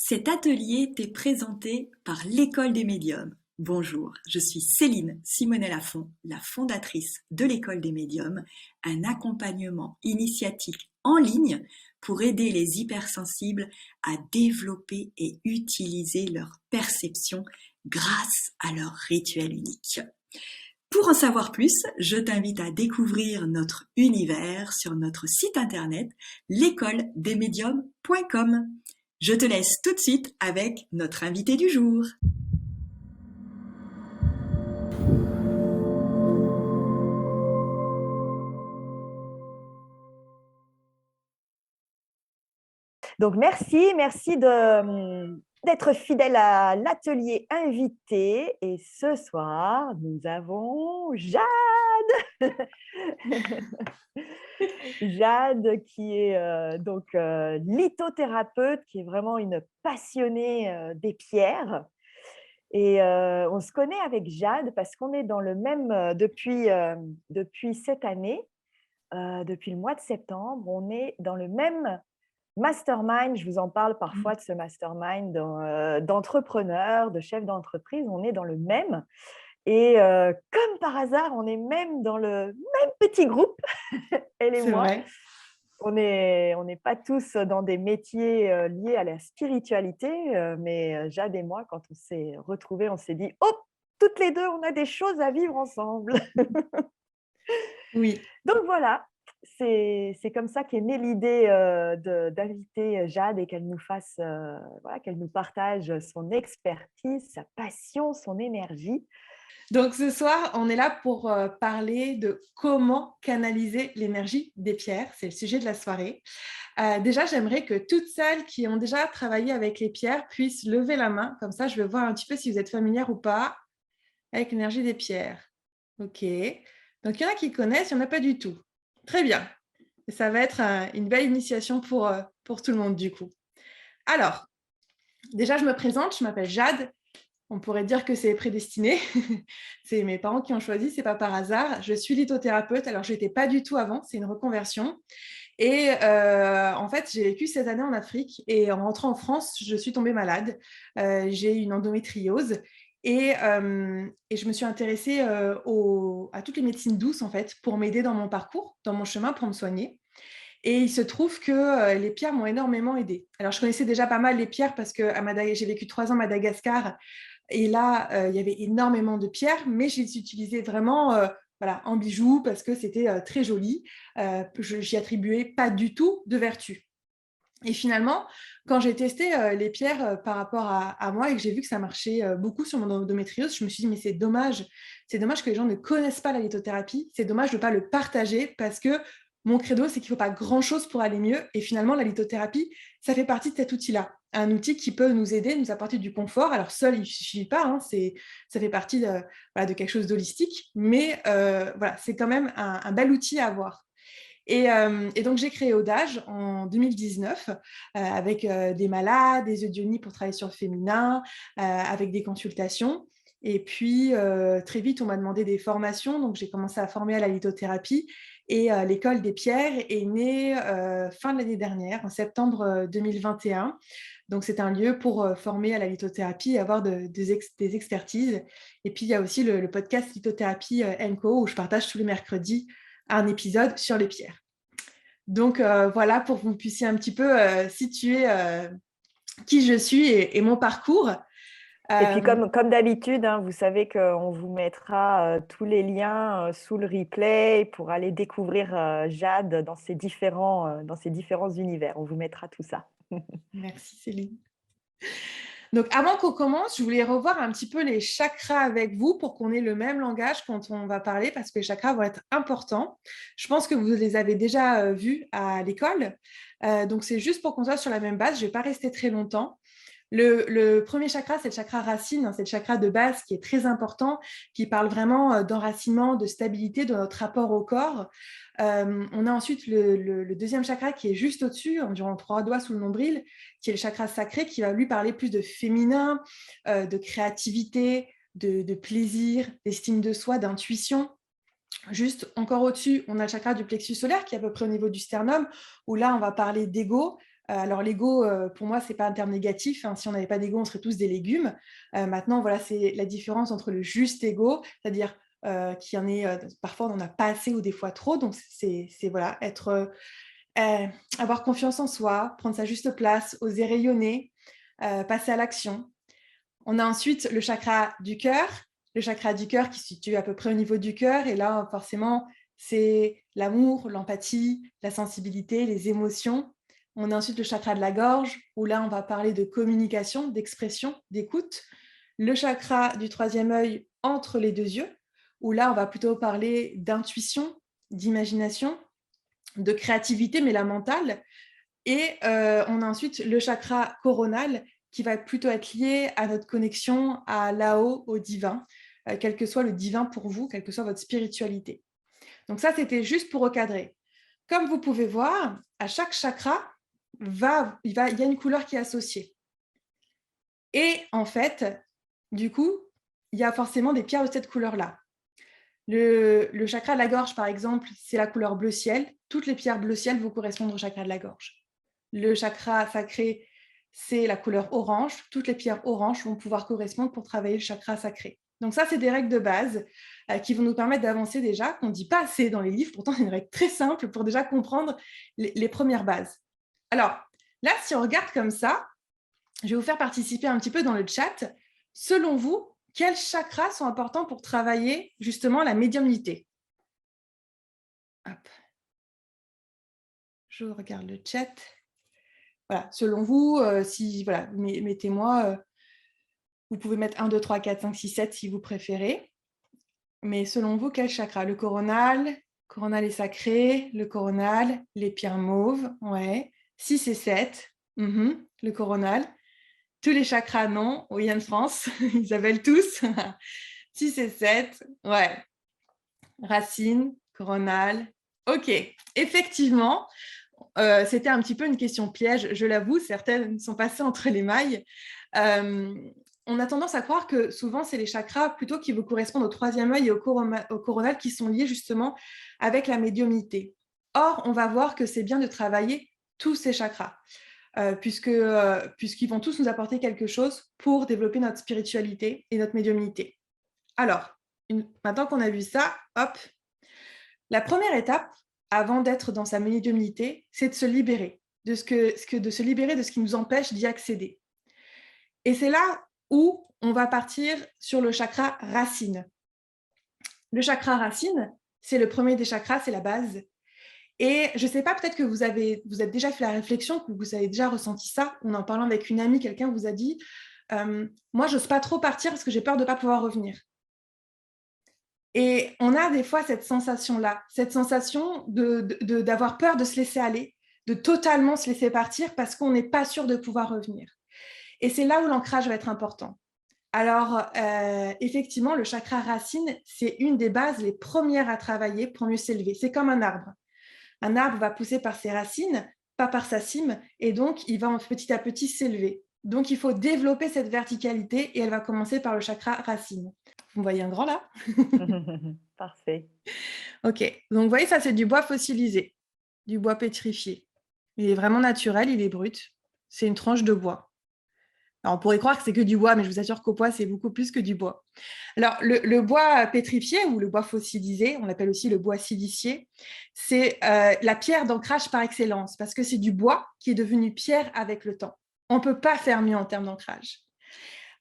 Cet atelier t'est présenté par l'École des médiums. Bonjour, je suis Céline Simonet-Lafont, la fondatrice de l'École des médiums, un accompagnement initiatique en ligne pour aider les hypersensibles à développer et utiliser leur perception grâce à leur rituel unique. Pour en savoir plus, je t'invite à découvrir notre univers sur notre site internet l'écoledesmédiums.com. Je te laisse tout de suite avec notre invité du jour. Donc, merci d'être fidèle à l'atelier invité. Et ce soir, nous avons Jade. Jade qui est lithothérapeute, qui est vraiment une passionnée des pierres. Et on se connaît avec Jade parce qu'on est dans le même, depuis cette année, depuis le mois de septembre, on est dans le même mastermind. Je vous en parle parfois de ce mastermind d'entrepreneurs, de chefs d'entreprise. On est dans le même. Et comme par hasard, on est même dans le même petit groupe, elle et C'est moi. vrai. On n'est pas tous dans des métiers liés à la spiritualité, mais Jade et moi, quand on s'est retrouvés, on s'est dit « Oh, toutes les deux, on a des choses à vivre ensemble !» Oui. Donc voilà, c'est comme ça qu'est née l'idée d'inviter Jade et qu'elle nous fasse, qu'elle nous partage son expertise, sa passion, son énergie. Donc ce soir, on est là pour parler de comment canaliser l'énergie des pierres. C'est le sujet de la soirée. Déjà, j'aimerais que toutes celles qui ont déjà travaillé avec les pierres puissent lever la main. Comme ça, je vais voir un petit peu si vous êtes familière ou pas avec l'énergie des pierres. OK. Donc, il y en a qui connaissent, il n'y en a pas du tout. Très bien. Et ça va être une belle initiation pour tout le monde, du coup. Alors, déjà, je me présente. Je m'appelle Jade. On pourrait dire que c'est prédestiné. C'est mes parents qui ont choisi, c'est pas par hasard. Je suis lithothérapeute, alors je n'étais pas du tout avant, c'est une reconversion. Et en fait, j'ai vécu 16 années en Afrique et en rentrant en France, je suis tombée malade. J'ai eu une endométriose et je me suis intéressée à toutes les médecines douces en fait pour m'aider dans mon parcours, dans mon chemin pour me soigner. Et il se trouve que les pierres m'ont énormément aidée. Alors, je connaissais déjà pas mal les pierres parce que j'ai vécu 3 ans à Madagascar. Et là, il y avait énormément de pierres, mais je les utilisais vraiment en bijoux parce que c'était très joli. J'y attribuais pas du tout de vertu. Et finalement, quand j'ai testé les pierres par rapport à moi et que j'ai vu que ça marchait beaucoup sur mon endométriose, je me suis dit, mais c'est dommage que les gens ne connaissent pas la lithothérapie, c'est dommage de ne pas le partager parce que mon credo, c'est qu'il ne faut pas grand-chose pour aller mieux. Et finalement, la lithothérapie, ça fait partie de cet outil-là. Un outil qui peut nous aider, nous apporter du confort. Alors, seul, il ne suffit pas. Ça fait partie de quelque chose d'holistique. Mais c'est quand même un bel outil à avoir. Et donc, j'ai créé Audage en 2019 avec des malades, des Eudionie pour travailler sur le féminin, avec des consultations. Et puis, très vite, on m'a demandé des formations. Donc, j'ai commencé à former à la lithothérapie. Et l'école des pierres est née fin de l'année dernière, en septembre 2021. Donc, c'est un lieu pour former à la lithothérapie et avoir des expertises. Et puis, il y a aussi le podcast Lithothérapie Co, où je partage tous les mercredis un épisode sur les pierres. Donc, voilà, pour que vous puissiez un petit peu situer qui je suis et mon parcours. Et puis, comme d'habitude, vous savez qu'on vous mettra tous les liens sous le replay pour aller découvrir Jade dans ses différents univers. On vous mettra tout ça. Merci Céline. Donc, avant qu'on commence, je voulais revoir un petit peu les chakras avec vous pour qu'on ait le même langage quand on va parler, parce que les chakras vont être importants. Je pense que vous les avez déjà vus à l'école. Donc, c'est juste pour qu'on soit sur la même base. Je ne vais pas rester très longtemps. Le premier chakra, c'est le chakra racine, c'est le chakra de base qui est très important, qui parle vraiment d'enracinement, de stabilité, de notre rapport au corps. On a ensuite le deuxième chakra qui est juste au-dessus, environ 3 doigts sous le nombril, qui est le chakra sacré, qui va lui parler plus de féminin, de créativité, de plaisir, d'estime de soi, d'intuition. Juste encore au-dessus, on a le chakra du plexus solaire qui est à peu près au niveau du sternum, où là, on va parler d'ego, Alors, l'ego, pour moi, ce n'est pas un terme négatif. Hein. Si on n'avait pas d'ego, on serait tous des légumes. Maintenant, voilà, c'est la différence entre le juste ego, c'est-à-dire qu'il y en est, parfois, on n'en a pas assez ou des fois trop. Donc, c'est voilà, avoir confiance en soi, prendre sa juste place, oser rayonner, passer à l'action. On a ensuite le chakra du cœur. Le chakra du cœur qui se situe à peu près au niveau du cœur. Et là, forcément, c'est l'amour, l'empathie, la sensibilité, les émotions. On a ensuite le chakra de la gorge, où là, on va parler de communication, d'expression, d'écoute. Le chakra du troisième œil entre les deux yeux, où là, on va plutôt parler d'intuition, d'imagination, de créativité, mais la mentale. Et on a ensuite le chakra coronal, qui va plutôt être lié à notre connexion à là-haut, au divin, quel que soit le divin pour vous, quelle que soit votre spiritualité. Donc ça, c'était juste pour recadrer. Comme vous pouvez voir, à chaque chakra, il y a une couleur qui est associée. Et en fait, du coup, il y a forcément des pierres de cette couleur-là. Le chakra de la gorge, par exemple, c'est la couleur bleu ciel. Toutes les pierres bleu ciel vont correspondre au chakra de la gorge. Le chakra sacré, c'est la couleur orange. Toutes les pierres oranges vont pouvoir correspondre pour travailler le chakra sacré. Donc ça, c'est des règles de base qui vont nous permettre d'avancer déjà, qu'on ne dit pas assez dans les livres. Pourtant, c'est une règle très simple pour déjà comprendre les premières bases. Alors, là, si on regarde comme ça, je vais vous faire participer un petit peu dans le chat. Selon vous, quels chakras sont importants pour travailler justement la médiumnité? Hop. Je regarde le chat. Voilà, selon vous, voilà, mettez-moi, vous pouvez mettre 1, 2, 3, 4, 5, 6, 7 si vous préférez. Mais selon vous, quel chakra? Le coronal est sacré, le coronal, les pierres mauves, ouais. 6 et 7, le coronal. Tous les chakras, non. Oui, Anne-France, Isabelle, tous. 6 et 7, ouais. Racine, coronal. Ok, effectivement, c'était un petit peu une question piège, je l'avoue, certaines sont passées entre les mailles. On a tendance à croire que souvent, c'est les chakras plutôt qui vous correspondent au troisième œil et au coronal qui sont liés justement avec la médiumnité. Or, on va voir que c'est bien de travailler tous ces chakras, puisqu'ils vont tous nous apporter quelque chose pour développer notre spiritualité et notre médiumnité. Alors, maintenant qu'on a vu ça, hop, la première étape, avant d'être dans sa médiumnité, c'est de se libérer, de se libérer de ce qui nous empêche d'y accéder. Et c'est là où on va partir sur le chakra racine. Le chakra racine, c'est le premier des chakras, c'est la base. Et je ne sais pas, peut-être que vous êtes déjà fait la réflexion, que vous avez déjà ressenti ça, en parlant avec une amie, quelqu'un vous a dit moi, je n'ose pas trop partir parce que j'ai peur de ne pas pouvoir revenir. Et on a des fois cette sensation-là, cette sensation d'avoir peur de se laisser aller, de totalement se laisser partir parce qu'on n'est pas sûr de pouvoir revenir. Et c'est là où l'ancrage va être important. Alors, effectivement, le chakra racine, c'est une des bases les premières à travailler pour mieux s'élever. C'est comme un arbre. Un arbre va pousser par ses racines, pas par sa cime, et donc il va petit à petit s'élever. Donc, il faut développer cette verticalité et elle va commencer par le chakra racine. Vous voyez un grand là? Parfait. Ok, donc vous voyez, ça c'est du bois fossilisé, du bois pétrifié. Il est vraiment naturel, il est brut. C'est une tranche de bois. Alors, on pourrait croire que c'est que du bois, mais je vous assure qu'au bois, c'est beaucoup plus que du bois. Alors, le bois pétrifié ou le bois fossilisé, on l'appelle aussi le bois silicié, c'est la pierre d'ancrage par excellence parce que c'est du bois qui est devenu pierre avec le temps. On ne peut pas faire mieux en termes d'ancrage.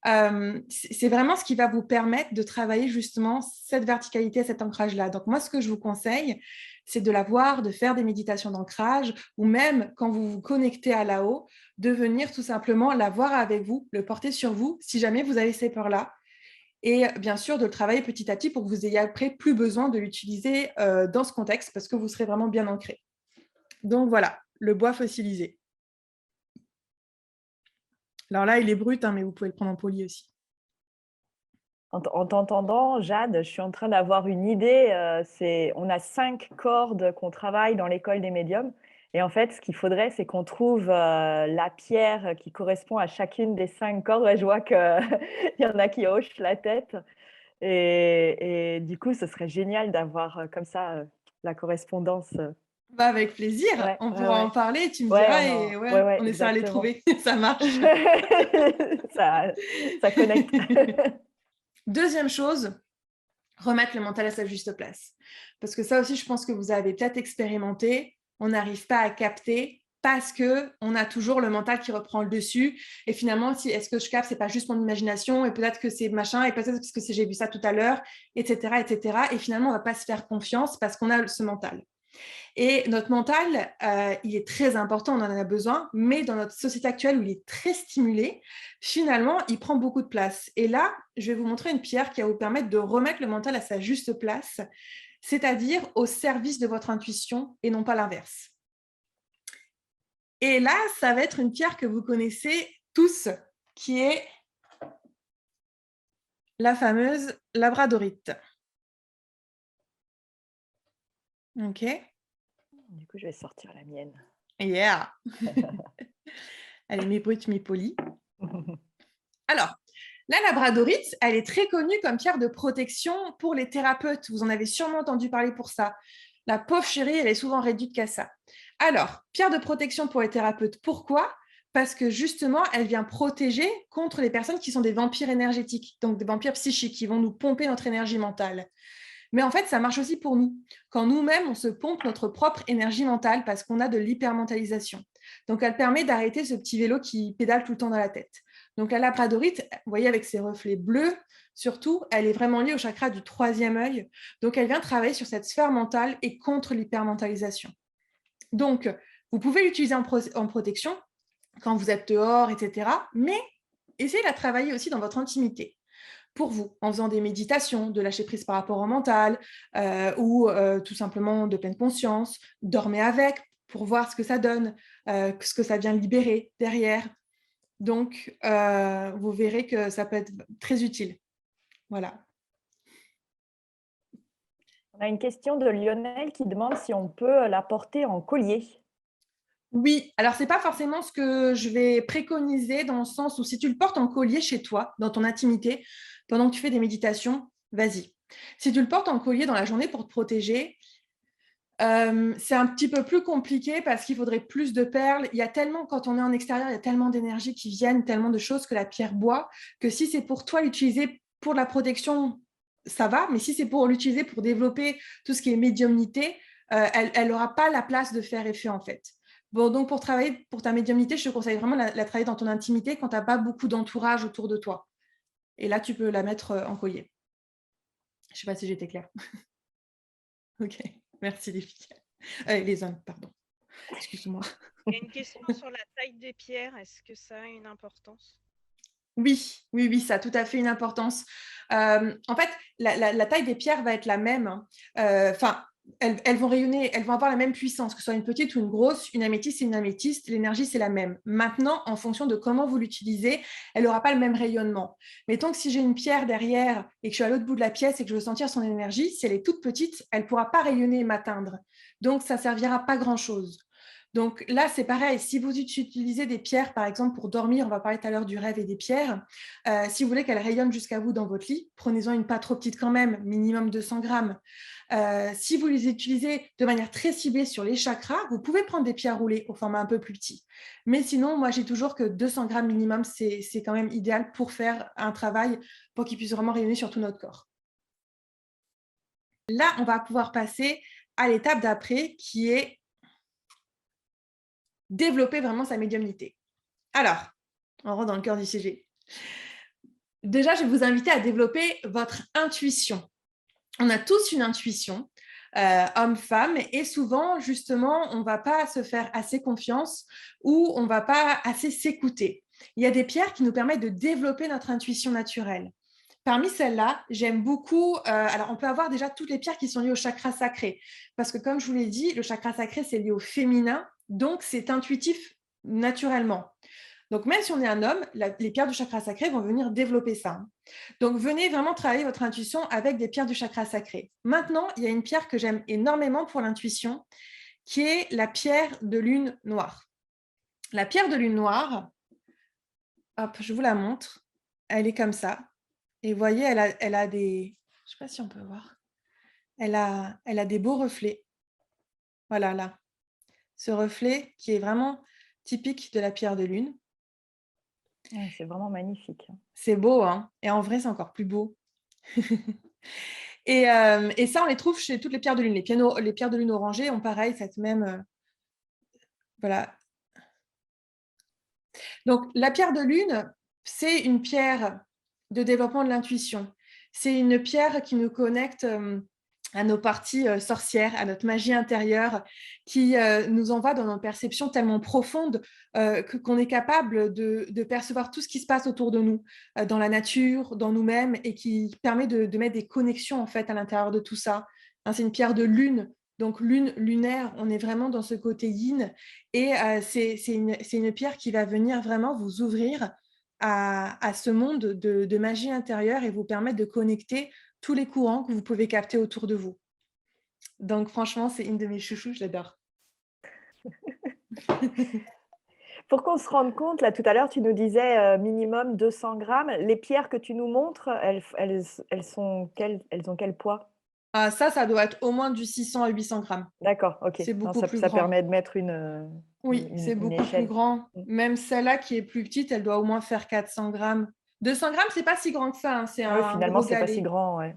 C'est vraiment ce qui va vous permettre de travailler justement cette verticalité, cet ancrage-là. Donc, moi, ce que je vous conseille, c'est de l'avoir, de faire des méditations d'ancrage ou même quand vous vous connectez à là-haut, de venir tout simplement l'avoir avec vous, le porter sur vous si jamais vous avez ces peurs-là. Et bien sûr, de le travailler petit à petit pour que vous ayez après plus besoin de l'utiliser dans ce contexte parce que vous serez vraiment bien ancré. Donc voilà, le bois fossilisé. Alors là, il est brut, mais vous pouvez le prendre en poli aussi. En t'entendant, Jade, je suis en train d'avoir une idée. On a 5 cordes qu'on travaille dans l'école des médiums. Et en fait, ce qu'il faudrait, c'est qu'on trouve la pierre qui correspond à chacune des 5 cordes. Ouais, je vois qu'il y en a qui hochent la tête. Et du coup, ce serait génial d'avoir comme ça la correspondance. Bah, avec plaisir, Ouais, on ouais, pourra en ouais. parler, tu me Ouais, diras et ouais, ouais, ouais, on essaiera de les exactement. trouver, ça marche. Ça, ça connecte. Deuxième chose, remettre le mental à sa juste place. Parce que ça aussi, je pense que vous avez peut-être expérimenté, on n'arrive pas à capter parce qu'on a toujours le mental qui reprend le dessus. Et finalement, est-ce que je capte, c'est pas juste mon imagination, et peut-être que c'est machin, et peut-être que j'ai vu ça tout à l'heure, etc., etc. Et finalement, on va pas se faire confiance parce qu'on a ce mental. Et notre mental, il est très important, on en a besoin, mais dans notre société actuelle où il est très stimulé, finalement, il prend beaucoup de place. Et là, je vais vous montrer une pierre qui va vous permettre de remettre le mental à sa juste place, c'est-à-dire au service de votre intuition et non pas l'inverse. Et là, ça va être une pierre que vous connaissez tous, qui est la fameuse labradorite. OK. Du coup, je vais sortir la mienne. Yeah. Elle est mi-brute, mi-polie. Alors, la labradorite, elle est très connue comme pierre de protection pour les thérapeutes. Vous en avez sûrement entendu parler pour ça. La pauvre chérie, elle est souvent réduite qu'à ça. Alors, pierre de protection pour les thérapeutes, pourquoi? Parce que justement, elle vient protéger contre les personnes qui sont des vampires énergétiques, donc des vampires psychiques qui vont nous pomper notre énergie mentale. Mais en fait, ça marche aussi pour nous. Quand nous-mêmes, on se pompe notre propre énergie mentale parce qu'on a de l'hypermentalisation. Donc, elle permet d'arrêter ce petit vélo qui pédale tout le temps dans la tête. Donc, la labradorite, vous voyez, avec ses reflets bleus, surtout, elle est vraiment liée au chakra du troisième œil. Donc, elle vient travailler sur cette sphère mentale et contre l'hypermentalisation. Donc, vous pouvez l'utiliser en protection quand vous êtes dehors, etc. Mais essayez de la travailler aussi dans votre intimité. Pour vous, en faisant des méditations, de lâcher prise par rapport au mental, ou tout simplement de pleine conscience, dormez avec pour voir ce que ça donne, ce que ça vient libérer derrière. Donc, vous verrez que ça peut être très utile. Voilà. On a une question de Lionel qui demande si on peut la porter en collier. Oui, alors c'est pas forcément ce que je vais préconiser dans le sens où si tu le portes en collier chez toi, dans ton intimité, pendant que tu fais des méditations, vas-y. Si tu le portes en collier dans la journée pour te protéger, c'est un petit peu plus compliqué parce qu'il faudrait plus de perles. Il y a tellement, quand on est en extérieur, il y a tellement d'énergie qui viennent, tellement de choses que la pierre boit, que si c'est pour toi l'utiliser pour la protection, ça va, mais si c'est pour l'utiliser pour développer tout ce qui est médiumnité, elle n'aura pas la place de faire effet en fait. Bon, donc pour travailler pour ta médiumnité, je te conseille vraiment la travailler dans ton intimité quand tu n'as pas beaucoup d'entourage autour de toi. Et là, tu peux la mettre en collier. Je ne sais pas si j'étais claire. Ok, merci les filles. Les hommes, pardon. Excuse-moi. Il y a une question sur la taille des pierres. Est-ce que ça a une importance? Oui, oui, oui, ça a tout à fait une importance. En fait, la taille des pierres va être la même. Enfin, elles vont rayonner, elles vont avoir la même puissance, que ce soit une petite ou une grosse, une améthyste et une améthyste, l'énergie, c'est la même. Maintenant, en fonction de comment vous l'utilisez, elle n'aura pas le même rayonnement. Mettons que si j'ai une pierre derrière et que je suis à l'autre bout de la pièce et que je veux sentir son énergie, si elle est toute petite, elle ne pourra pas rayonner et m'atteindre. Donc, ça ne servira pas grand-chose. Donc là, c'est pareil. Si vous utilisez des pierres, par exemple, pour dormir, on va parler tout à l'heure du rêve et des pierres, si vous voulez qu'elles rayonnent jusqu'à vous dans votre lit, prenez-en une pas trop petite quand même, minimum 200 grammes. Si vous les utilisez de manière très ciblée sur les chakras, vous pouvez prendre des pierres roulées au format un peu plus petit. Mais sinon, moi, j'ai toujours que 200 grammes minimum, c'est quand même idéal pour faire un travail pour qu'il puisse vraiment rayonner sur tout notre corps. Là, on va pouvoir passer à l'étape d'après qui est développer vraiment sa médiumnité. Alors, on rentre dans le cœur du sujet. Déjà, je vais vous inviter à développer votre intuition. On a tous une intuition, homme-femme, et souvent, justement, on ne va pas se faire assez confiance ou on ne va pas assez s'écouter. Il y a des pierres qui nous permettent de développer notre intuition naturelle. Parmi celles-là, j'aime beaucoup, alors on peut avoir déjà toutes les pierres qui sont liées au chakra sacré, parce que comme je vous l'ai dit, le chakra sacré, c'est lié au féminin, donc c'est intuitif naturellement. Donc même si on est un homme, les pierres du chakra sacré vont venir développer ça. Donc venez vraiment travailler votre intuition avec des pierres du chakra sacré. Maintenant, il y a une pierre que j'aime énormément pour l'intuition, qui est la pierre de lune noire. La pierre de lune noire, hop, je vous la montre, elle est comme ça. Et vous voyez, elle a des... Je ne sais pas si on peut voir. Elle a des beaux reflets. Voilà, là. ce reflet qui est vraiment typique de la pierre de lune. Ouais, c'est vraiment magnifique. C'est beau, hein? Et en vrai, c'est encore plus beau. Et ça, on les trouve chez toutes les pierres de lune. Les pierres de lune orangées ont pareil, cette même... voilà. Donc, la pierre de lune, c'est une pierre de développement de l'intuition. C'est une pierre qui nous connecte à nos parties sorcières, à notre magie intérieure, qui nous envoie dans nos perceptions tellement profondes qu'on est capable de percevoir tout ce qui se passe autour de nous, dans la nature, dans nous-mêmes, et qui permet de mettre des connexions en fait à l'intérieur de tout ça. Hein, c'est une pierre de lune, donc lune, lunaire, on est vraiment dans ce côté yin, et c'est une pierre qui va venir vraiment vous ouvrir à ce monde de magie intérieure et vous permettre de connecter tous les courants que vous pouvez capter autour de vous. Donc franchement, c'est une de mes chouchous, je l'adore. Pour qu'on se rende compte, là tout à l'heure, tu nous disais minimum 200 grammes. Les pierres que tu nous montres, elles ont quel poids? Ça doit être au moins du 600 à 800 grammes. D'accord, ok. C'est beaucoup plus ça grand. permet de mettre Oui, c'est beaucoup plus grand. Même celle-là qui est plus petite, elle doit au moins faire 400 grammes. 200 grammes, c'est pas si grand que ça. Hein. C'est un finalement, gros c'est pas galet. si grand. Ouais.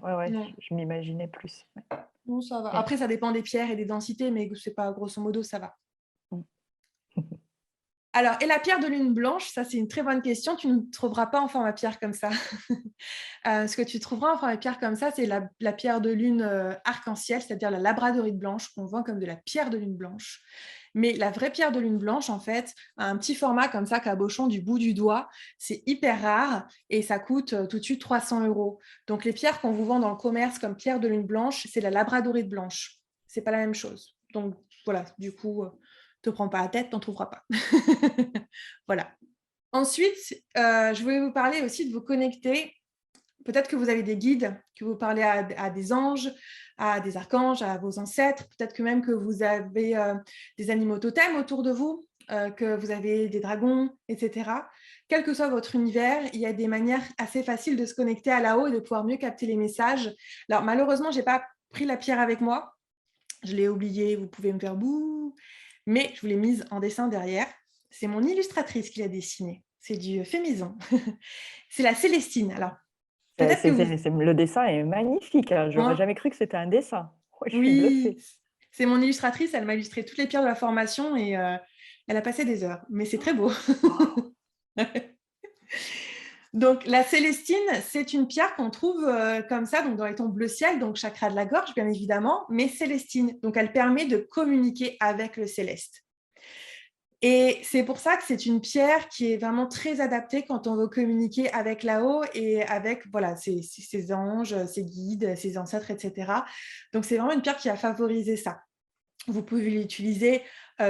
Je m'imaginiais plus. Ouais. Non, ça va. Après, ça dépend des pierres et des densités, mais c'est pas grosso modo, ça va. Alors, et la pierre de lune blanche, ça c'est une très bonne question. Tu ne trouveras pas en format pierre comme ça. Ce que tu trouveras en format pierre comme ça, c'est la pierre de lune arc-en-ciel, c'est-à-dire la labradorite blanche, qu'on vend comme de la pierre de lune blanche. Mais la vraie pierre de lune blanche, en fait, a un petit format comme ça, cabochon du bout du doigt. C'est hyper rare et ça coûte tout de suite 300 €. Donc, les pierres qu'on vous vend dans le commerce comme pierre de lune blanche, c'est la labradorite blanche. C'est pas la même chose. Donc, voilà, du coup... te prends pas la tête, t'en trouveras pas. Voilà. Ensuite, je voulais vous parler aussi de vous connecter. Peut-être que vous avez des guides, que vous parlez à des anges, à des archanges, à vos ancêtres. Peut-être que même que vous avez des animaux totems autour de vous, que vous avez des dragons, etc. Quel que soit votre univers, il y a des manières assez faciles de se connecter à là-haut et de pouvoir mieux capter les messages. Alors, malheureusement, je n'ai pas pris la pierre avec moi. Je l'ai oubliée, vous pouvez me faire bouh. Mais je vous l'ai mise en dessin derrière. C'est mon illustratrice qui l'a dessinée. C'est du fait maison. C'est la Célestine. Alors, peut-être que le dessin est magnifique. Hein. Je n'aurais jamais cru que c'était un dessin. Je suis bluffée. C'est mon illustratrice. Elle m'a illustré toutes les pierres de la formation et elle a passé des heures. Mais c'est très beau. Donc, la Célestine, c'est une pierre qu'on trouve comme ça, donc dans les tons bleu ciel, donc chakra de la gorge, bien évidemment, mais Célestine. Donc, elle permet de communiquer avec le céleste. Et c'est pour ça que c'est une pierre qui est vraiment très adaptée quand on veut communiquer avec là-haut et avec voilà, ses anges, ses guides, ses ancêtres, etc. Donc, c'est vraiment une pierre qui a favorisé ça. Vous pouvez l'utiliser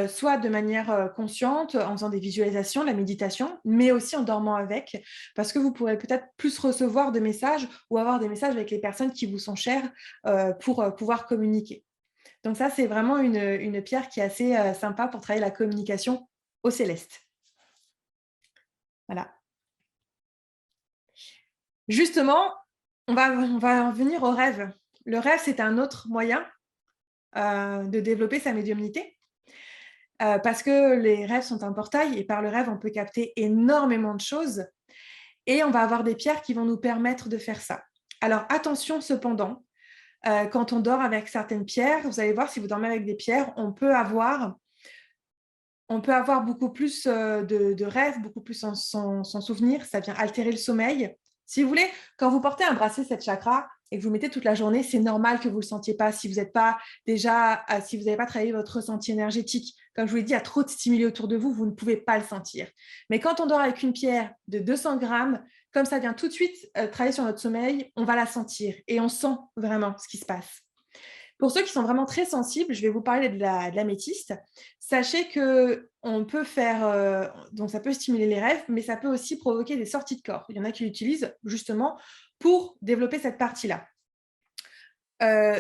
soit de manière consciente, en faisant des visualisations, la méditation, mais aussi en dormant avec, parce que vous pourrez peut-être plus recevoir de messages ou avoir des messages avec les personnes qui vous sont chères pour pouvoir communiquer. Donc ça, c'est vraiment une pierre qui est assez sympa pour travailler la communication au céleste. Voilà. Justement, on va en venir au rêve. Le rêve, c'est un autre moyen de développer sa médiumnité. Parce que les rêves sont un portail et par le rêve, on peut capter énormément de choses et on va avoir des pierres qui vont nous permettre de faire ça. Alors attention cependant, quand on dort avec certaines pierres, vous allez voir si vous dormez avec des pierres, on peut avoir beaucoup plus de rêves, beaucoup plus sans souvenir, ça vient altérer le sommeil. Si vous voulez, quand vous portez un bracelet 7 chakras et que vous mettez toute la journée, c'est normal que vous ne le sentiez pas si vous n'avez pas travaillé votre ressenti énergétique. Comme je vous l'ai dit, il y a trop de stimuli autour de vous, vous ne pouvez pas le sentir. Mais quand on dort avec une pierre de 200 grammes, comme ça vient tout de suite travailler sur notre sommeil, on va la sentir et on sent vraiment ce qui se passe. Pour ceux qui sont vraiment très sensibles, je vais vous parler de l'améthyste. Sachez qu'on peut faire, donc ça peut stimuler les rêves, mais ça peut aussi provoquer des sorties de corps. Il y en a qui l'utilisent justement pour développer cette partie-là.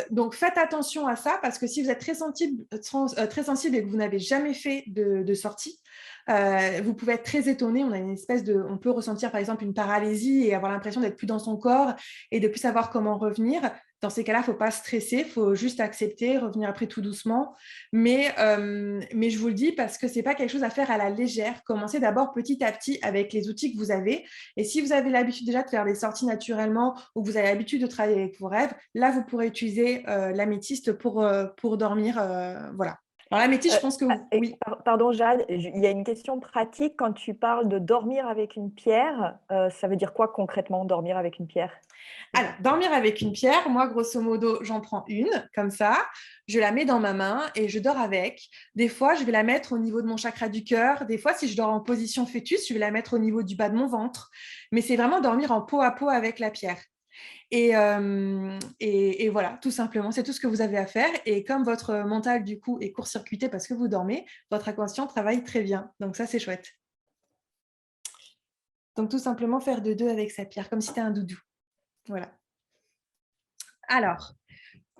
Donc faites attention à ça parce que si vous êtes très sensible et que vous n'avez jamais fait de sortie, vous pouvez être très étonné. On peut ressentir par exemple une paralysie et avoir l'impression d'être plus dans son corps et de plus savoir comment revenir. Dans ces cas-là, il ne faut pas stresser, il faut juste accepter, revenir après tout doucement. Mais je vous le dis parce que ce n'est pas quelque chose à faire à la légère. Commencez d'abord petit à petit avec les outils que vous avez. Et si vous avez l'habitude déjà de faire des sorties naturellement ou que vous avez l'habitude de travailler avec vos rêves, là, vous pourrez utiliser l'améthyste pour dormir. Voilà. Alors, l'améthyste, je pense que oui. Pardon, Jade, il y a une question pratique. Quand tu parles de dormir avec une pierre, ça veut dire quoi concrètement, dormir avec une pierre? Alors, dormir avec une pierre, moi, grosso modo, j'en prends une, comme ça, je la mets dans ma main et je dors avec. Des fois, je vais la mettre au niveau de mon chakra du cœur. Des fois, si je dors en position fœtus, je vais la mettre au niveau du bas de mon ventre. Mais c'est vraiment dormir en peau à peau avec la pierre. Et voilà, tout simplement, c'est tout ce que vous avez à faire. Et comme votre mental, du coup, est court-circuité parce que vous dormez, votre inconscient travaille très bien. Donc ça, c'est chouette. Donc tout simplement faire de deux avec sa pierre, comme si c'était un doudou. Voilà. Alors,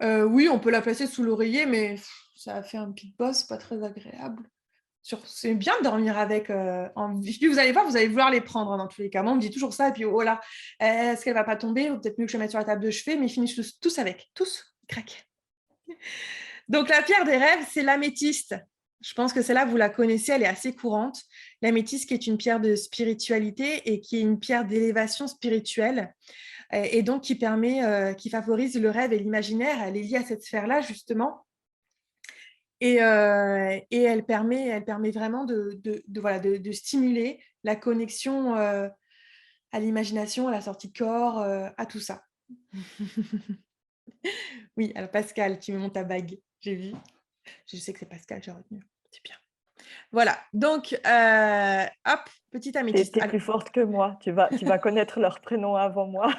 oui, on peut la placer sous l'oreiller, mais ça a fait un petit boss pas très agréable. C'est bien de dormir avec. Puis vous allez voir, vous allez vouloir les prendre dans tous les cas. Moi, on me dit toujours ça, et puis oh là, est-ce qu'elle va pas tomber? Ou peut-être mieux que je la mette sur la table de chevet, mais ils finissent tous avec. Tous, ils craquent. Donc, la pierre des rêves, c'est l'améthyste. Je pense que celle-là, vous la connaissez, elle est assez courante. L'améthyste qui est une pierre de spiritualité et qui est une pierre d'élévation spirituelle. Et donc qui favorise le rêve et l'imaginaire. Elle est liée à cette sphère-là, justement. Et elle permet vraiment de stimuler la connexion à l'imagination, à la sortie de corps, à tout ça. Oui, alors Pascal, qui me monte ta bague, j'ai vu. Je sais que c'est Pascal, j'ai retenu. C'est bien. Voilà, donc, hop, petite améthyste. Tu es plus forte que moi, tu vas connaître leur prénom avant moi.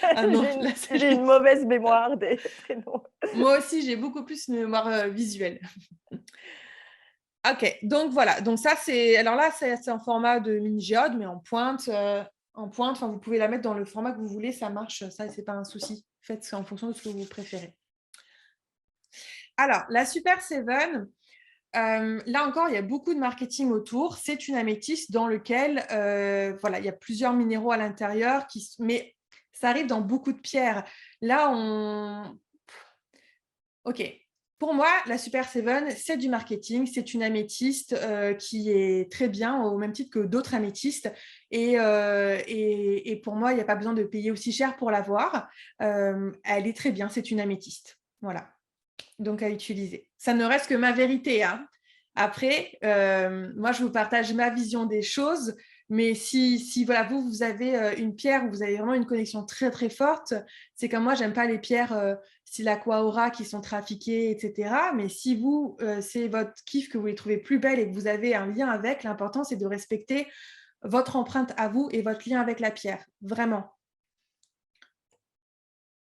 Ah non, J'ai une mauvaise mémoire des prénoms. Moi aussi, j'ai beaucoup plus une mémoire visuelle. Ok, donc voilà. Donc ça, alors là, c'est en format de mini géode, mais en pointe. Enfin, vous pouvez la mettre dans le format que vous voulez, ça marche. Ça, c'est pas un souci. Faites en fonction de ce que vous préférez. Alors, la Super Seven, là encore, il y a beaucoup de marketing autour. C'est une améthyste dans lequel, il y a plusieurs minéraux à l'intérieur, mais ça arrive dans beaucoup de pierres. Là, Ok. Pour moi, la Super Seven, c'est du marketing. C'est une améthyste qui est très bien, au même titre que d'autres améthystes. Et pour moi, il n'y a pas besoin de payer aussi cher pour l'avoir. Elle est très bien, c'est une améthyste. Voilà. Donc, à utiliser. Ça ne reste que ma vérité, hein. Après, moi, je vous partage ma vision des choses. Mais si voilà, vous avez une pierre où vous avez vraiment une connexion très, très forte, c'est comme moi, j'aime pas les pierres style Aquaora qui sont trafiquées, etc. Mais si vous, c'est votre kiff, que vous les trouvez plus belles et que vous avez un lien avec, l'important, c'est de respecter votre empreinte à vous et votre lien avec la pierre. Vraiment.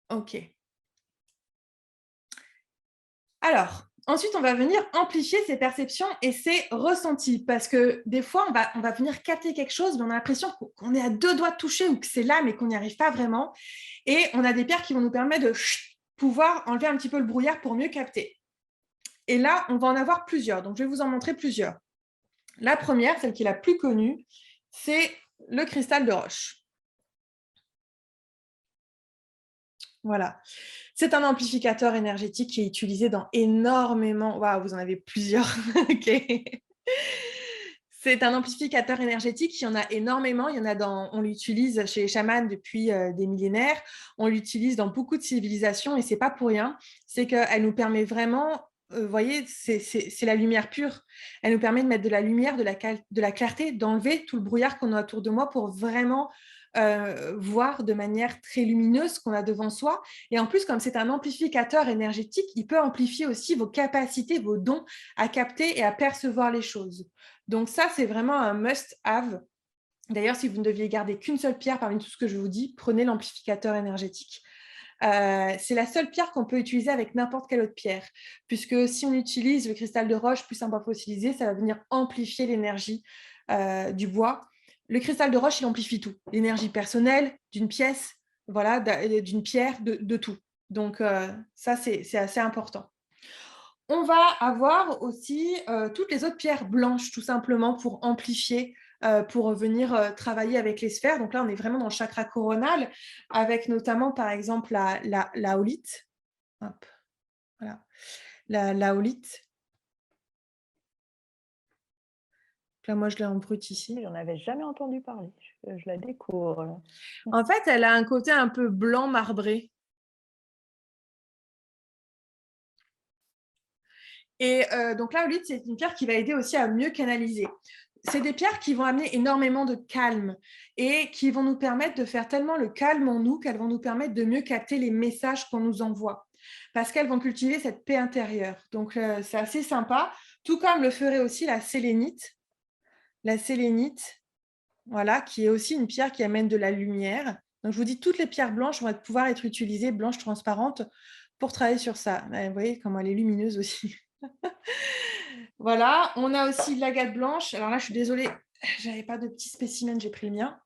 OK. Alors, ensuite, on va venir amplifier ses perceptions et ses ressentis parce que des fois, on va venir capter quelque chose, mais on a l'impression qu'on est à deux doigts de toucher ou que c'est là, mais qu'on n'y arrive pas vraiment. Et on a des pierres qui vont nous permettre de pouvoir enlever un petit peu le brouillard pour mieux capter. Et là, on va en avoir plusieurs. Donc, je vais vous en montrer plusieurs. La première, celle qui est la plus connue, c'est le cristal de roche. Voilà. C'est un amplificateur énergétique qui est utilisé dans énormément... Waouh, vous en avez plusieurs. Ok. C'est un amplificateur énergétique, il y en a énormément. On l'utilise chez les chamans depuis des millénaires. On l'utilise dans beaucoup de civilisations et ce n'est pas pour rien. C'est qu'elle nous permet vraiment... Vous voyez, c'est la lumière pure. Elle nous permet de mettre de la lumière, de la clarté, d'enlever tout le brouillard qu'on a autour de moi pour vraiment voir de manière très lumineuse ce qu'on a devant soi. Et en plus, comme c'est un amplificateur énergétique, il peut amplifier aussi vos capacités, vos dons à capter et à percevoir les choses. Donc ça, c'est vraiment un must-have. D'ailleurs, si vous ne deviez garder qu'une seule pierre parmi tout ce que je vous dis, prenez l'amplificateur énergétique. C'est la seule pierre qu'on peut utiliser avec n'importe quelle autre pierre, puisque si on utilise le cristal de roche plus un bois fossilisé, ça va venir amplifier l'énergie du bois. Le cristal de roche, il amplifie tout, l'énergie personnelle d'une pièce, voilà, d'une pierre, de tout. Donc ça, c'est assez important. On va avoir aussi toutes les autres pierres blanches, tout simplement, pour amplifier pour venir travailler avec les sphères. Donc là, on est vraiment dans le chakra coronal, avec notamment, par exemple, la holite. Hop, voilà. La holite. Là, moi, je l'ai en brut ici. J'en avais jamais entendu parler. Je la découvre. Là. En fait, elle a un côté un peu blanc marbré. Et donc la holite, c'est une pierre qui va aider aussi à mieux canaliser. C'est des pierres qui vont amener énormément de calme et qui vont nous permettre de faire tellement le calme en nous qu'elles vont nous permettre de mieux capter les messages qu'on nous envoie parce qu'elles vont cultiver cette paix intérieure. Donc, c'est assez sympa, tout comme le ferait aussi la sélénite. La sélénite, voilà, qui est aussi une pierre qui amène de la lumière. Donc, je vous dis, toutes les pierres blanches vont pouvoir être utilisées, blanches transparentes, pour travailler sur ça. Vous voyez comment elle est lumineuse aussi. Voilà, on a aussi l'agate blanche. Alors là, je suis désolée, j'avais pas de petit spécimen, j'ai pris le mien.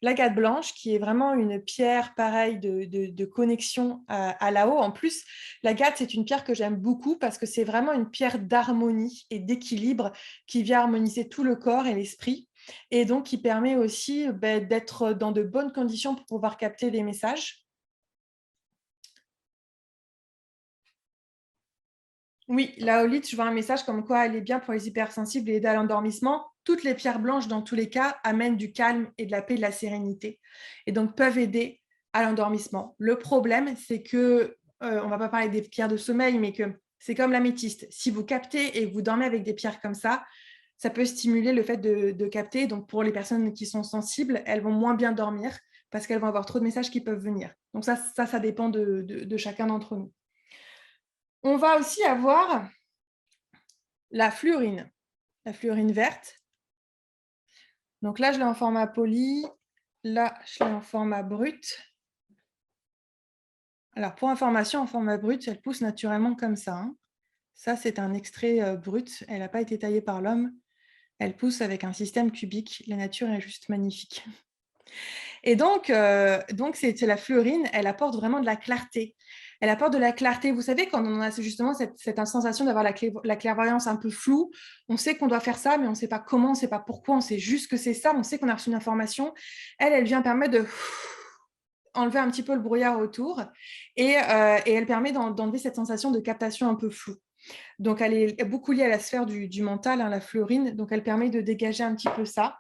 L'agate blanche, qui est vraiment une pierre pareille de connexion à là-haut. En plus, l'agate, c'est une pierre que j'aime beaucoup parce que c'est vraiment une pierre d'harmonie et d'équilibre qui vient harmoniser tout le corps et l'esprit. Et donc, qui permet aussi d'être dans de bonnes conditions pour pouvoir capter des messages. Oui, la holite, je vois un message comme quoi elle est bien pour les hypersensibles et aider à l'endormissement. Toutes les pierres blanches, dans tous les cas, amènent du calme et de la paix, de la sérénité. Et donc, peuvent aider à l'endormissement. Le problème, c'est que, on ne va pas parler des pierres de sommeil, mais que c'est comme l'améthyste. Si vous captez et que vous dormez avec des pierres comme ça peut stimuler le fait de capter. Donc, pour les personnes qui sont sensibles, elles vont moins bien dormir parce qu'elles vont avoir trop de messages qui peuvent venir. Donc, ça dépend de chacun d'entre nous. On va aussi avoir la fluorine verte. Donc là, je l'ai en format poli. Là, je l'ai en format brut. Alors, pour information, en format brut, elle pousse naturellement comme ça. Hein. Ça, c'est un extrait brut. Elle n'a pas été taillée par l'homme. Elle pousse avec un système cubique. La nature est juste magnifique. Et donc c'est la fluorine, elle apporte vraiment de la clarté. Elle apporte de la clarté. Vous savez, quand on a justement cette sensation d'avoir la clairvoyance un peu floue, on sait qu'on doit faire ça, mais on ne sait pas comment, on ne sait pas pourquoi, on sait juste que c'est ça, on sait qu'on a reçu une information. Elle vient permettre de enlever un petit peu le brouillard autour et elle permet d'enlever cette sensation de captation un peu floue. Donc, elle est beaucoup liée à la sphère du mental, hein, la fluorine. Donc, elle permet de dégager un petit peu ça.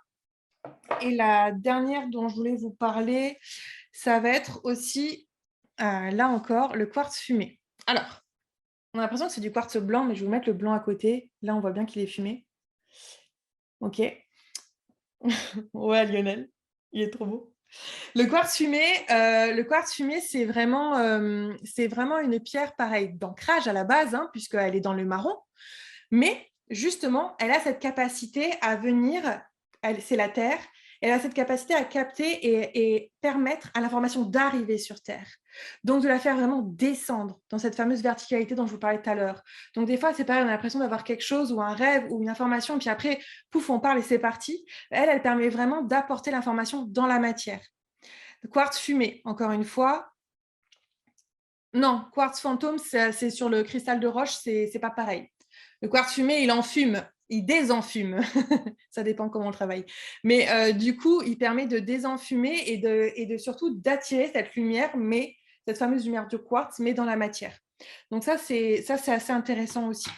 Et la dernière dont je voulais vous parler, ça va être aussi, là encore, le quartz fumé. Alors, on a l'impression que c'est du quartz blanc, mais je vais vous mettre le blanc à côté. Là, on voit bien qu'il est fumé. OK. Ouais, Lionel, il est trop beau. Le quartz fumé, c'est vraiment une pierre pareille d'ancrage à la base, hein, puisqu'elle est dans le marron. Mais justement, elle a cette capacité à venir, c'est la Terre, elle a cette capacité à capter et permettre à l'information d'arriver sur Terre. Donc, de la faire vraiment descendre dans cette fameuse verticalité dont je vous parlais tout à l'heure. Donc, des fois, c'est pareil, on a l'impression d'avoir quelque chose ou un rêve ou une information, puis après, pouf, on parle et c'est parti. Elle permet vraiment d'apporter l'information dans la matière. Le quartz fumé, encore une fois. Non, quartz fantôme, c'est sur le cristal de roche, c'est pas pareil. Le quartz fumé, il enfume, il désenfume. Ça dépend comment on travaille. Mais du coup, il permet de désenfumer et de surtout d'attirer cette lumière, mais cette fameuse lumière du quartz, mais dans la matière. Donc ça, c'est assez intéressant aussi.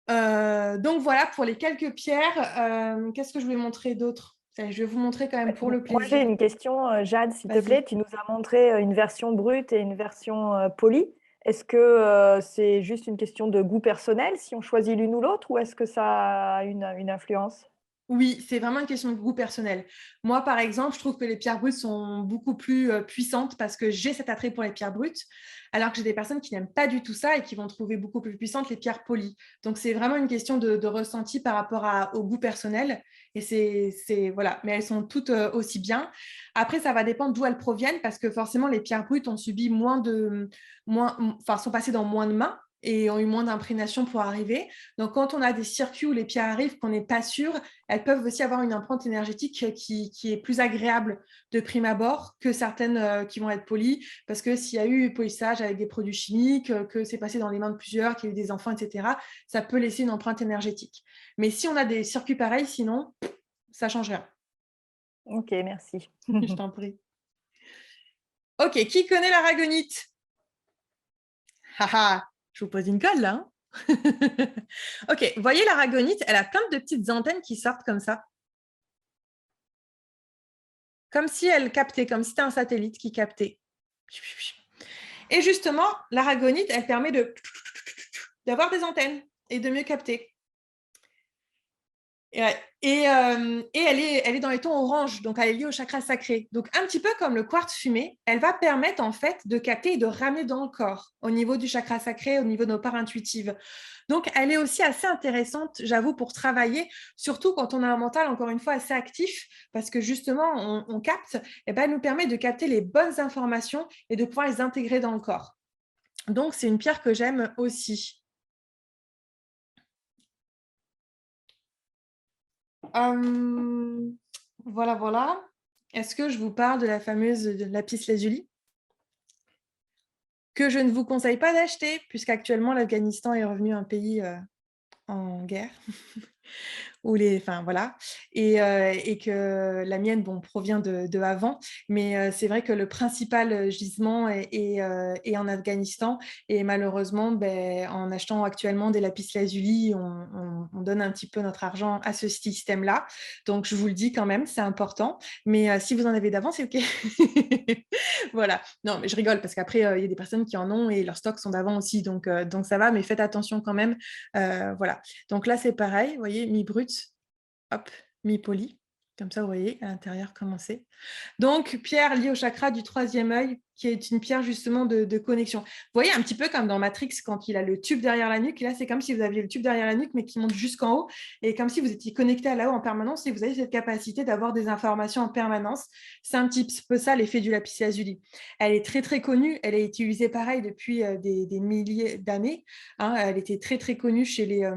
Donc voilà, pour les quelques pierres, qu'est-ce que je vais montrer d'autre ? Je vais vous montrer quand même pour le plaisir. Moi, j'ai une question, Jade, s'il te plaît. Tu nous as montré une version brute et une version polie. Est-ce que c'est juste une question de goût personnel si on choisit l'une ou l'autre, ou est-ce que ça a une influence ? Oui, c'est vraiment une question de goût personnel. Moi, par exemple, je trouve que les pierres brutes sont beaucoup plus puissantes parce que j'ai cet attrait pour les pierres brutes, alors que j'ai des personnes qui n'aiment pas du tout ça et qui vont trouver beaucoup plus puissantes les pierres polies. Donc, c'est vraiment une question de ressenti par rapport au goût personnel. Et voilà, mais elles sont toutes aussi bien. Après, ça va dépendre d'où elles proviennent parce que forcément, les pierres brutes ont subi sont passées dans moins de mains. et ont eu moins d'imprégnation pour arriver. Donc, quand on a des circuits où les pierres arrivent, qu'on n'est pas sûr, elles peuvent aussi avoir une empreinte énergétique qui est plus agréable de prime abord que certaines qui vont être polies, parce que s'il y a eu polissage avec des produits chimiques, que c'est passé dans les mains de plusieurs, qu'il y a eu des enfants, etc., ça peut laisser une empreinte énergétique. Mais si on a des circuits pareils, sinon, ça ne change rien. Ok, merci. Je t'en prie. Ok, qui connaît l'aragonite? Haha, je vous pose une colle là. Ok, voyez l'aragonite, elle a plein de petites antennes qui sortent comme ça. Comme si elle captait, comme si c'était un satellite qui captait. Et justement, l'aragonite, elle permet d'avoir des antennes et de mieux capter. Et elle est dans les tons orange, donc elle est liée au chakra sacré. Donc, un petit peu comme le quartz fumé, elle va permettre en fait de capter et de ramener dans le corps, au niveau du chakra sacré, au niveau de nos parts intuitives. Donc, elle est aussi assez intéressante, j'avoue, pour travailler, surtout quand on a un mental, encore une fois, assez actif, parce que justement, on capte, et ben, elle nous permet de capter les bonnes informations et de pouvoir les intégrer dans le corps. Donc, c'est une pierre que j'aime aussi. Voilà. Est-ce que je vous parle de la fameuse lapis-lazuli que je ne vous conseille pas d'acheter puisqu'actuellement l'Afghanistan est revenu un pays en guerre enfin voilà, et que la mienne provient de avant, mais c'est vrai que le principal gisement est en Afghanistan et malheureusement en achetant actuellement des lapis-lazuli on donne un petit peu notre argent à ce système-là, donc je vous le dis quand même, c'est important, mais si vous en avez d'avant c'est ok. Voilà, non mais je rigole parce qu'après il y a des personnes qui en ont et leurs stocks sont d'avant aussi, donc ça va, mais faites attention quand même, voilà. Donc là c'est pareil, vous voyez, mi-brut, hop, mi-poli, comme ça vous voyez à l'intérieur comment c'est. Donc pierre liée au chakra du troisième œil, qui est une pierre justement de connexion. Vous voyez un petit peu comme dans Matrix quand il a le tube derrière la nuque, et là c'est comme si vous aviez le tube derrière la nuque mais qui monte jusqu'en haut, et comme si vous étiez connecté à là-haut en permanence et vous avez cette capacité d'avoir des informations en permanence. C'est un petit peu ça l'effet du lapis-lazuli. Elle est très très connue, elle est utilisée pareil depuis des milliers d'années, hein. Elle était très très connue chez les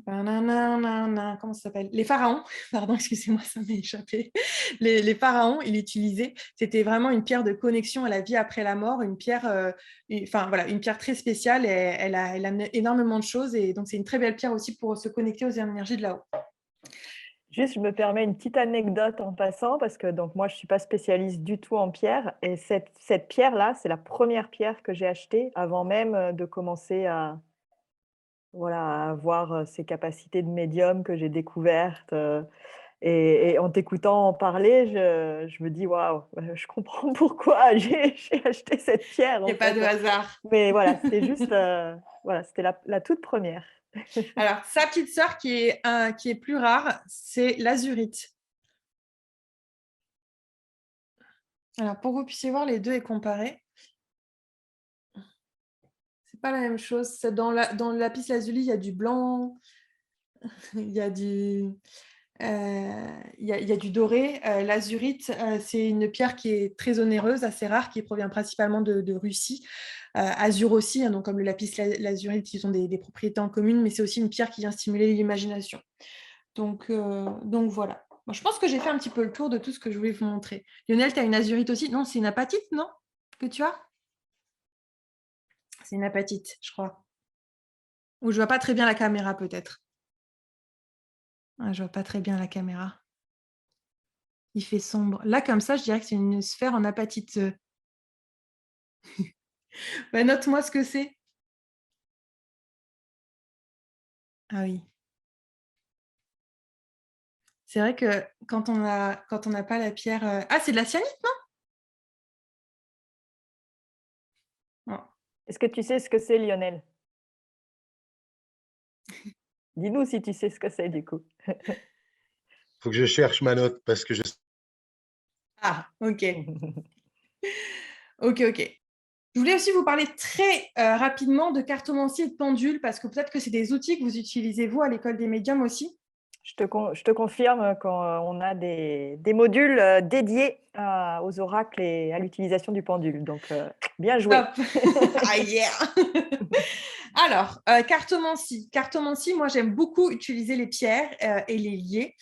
comment ça s'appelle? Les pharaons, pardon, excusez-moi, ça m'est échappé. Les pharaons, ils l'utilisaient. C'était vraiment une pierre de connexion à la vie après la mort, une pierre, une pierre très spéciale. Et elle a énormément de choses, et donc c'est une très belle pierre aussi pour se connecter aux énergies de là-haut. Juste, je me permets une petite anecdote en passant, parce que donc, moi, je ne suis pas spécialiste du tout en pierre. Et cette pierre-là, c'est la première pierre que j'ai achetée avant même de commencer à avoir ces capacités de médium que j'ai découvertes. Et en t'écoutant en parler, je me dis, waouh, je comprends pourquoi j'ai acheté cette pierre. Il n'y a pas de hasard. Mais voilà, c'était juste, c'était la toute première. Alors, sa petite sœur qui est plus rare, c'est l'azurite. Alors, pour que vous puissiez voir les deux et comparer, c'est pas la même chose. Dans le lapis-lazuli, il y a du blanc, il y a du doré. L'azurite, c'est une pierre qui est très onéreuse, assez rare, qui provient principalement de Russie. Azur aussi, hein, donc comme le lapis-lazurite, ils ont des propriétés en commune, mais c'est aussi une pierre qui vient stimuler l'imagination. Donc voilà. Bon, je pense que j'ai fait un petit peu le tour de tout ce que je voulais vous montrer. Lionel, tu as une azurite aussi? Non, c'est une apatite, non? Que tu as? C'est une apatite, je crois. Ou je vois pas très bien la caméra, peut-être. Ah, je vois pas très bien la caméra. Il fait sombre. Là, comme ça, je dirais que c'est une sphère en apatite. Note-moi ce que c'est. Ah oui. C'est vrai que quand on n'a pas la pierre... Ah, c'est de la cyanite, non? Est-ce que tu sais ce que c'est, Lionel? Dis-nous si tu sais ce que c'est, du coup. Faut que je cherche ma note parce que je... Ah, ok. Ok. Je voulais aussi vous parler très rapidement de cartomancie et de pendule, parce que peut-être que c'est des outils que vous utilisez, vous, à l'école des médiums aussi. Je te confirme qu'on a des modules dédiés aux oracles et à l'utilisation du pendule. Donc, bien joué. Top. Ah yeah. Alors, cartomancie. Cartomancie, moi, j'aime beaucoup utiliser les pierres et les lier,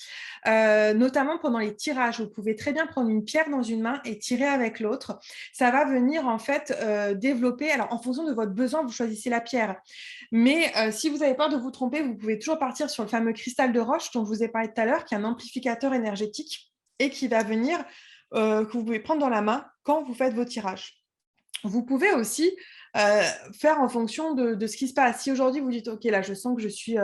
notamment pendant les tirages. Vous pouvez très bien prendre une pierre dans une main et tirer avec l'autre. Ça va venir, en fait, développer. Alors, en fonction de votre besoin, vous choisissez la pierre. Mais si vous avez peur de vous tromper, vous pouvez toujours partir sur le fameux cristal de roche dont je vous ai parlé tout à l'heure, qui est un amplificateur énergétique et qui va venir, que vous pouvez prendre dans la main quand vous faites vos tirages. Vous pouvez aussi faire en fonction de ce qui se passe. Si aujourd'hui vous dites, OK, là, je sens que je suis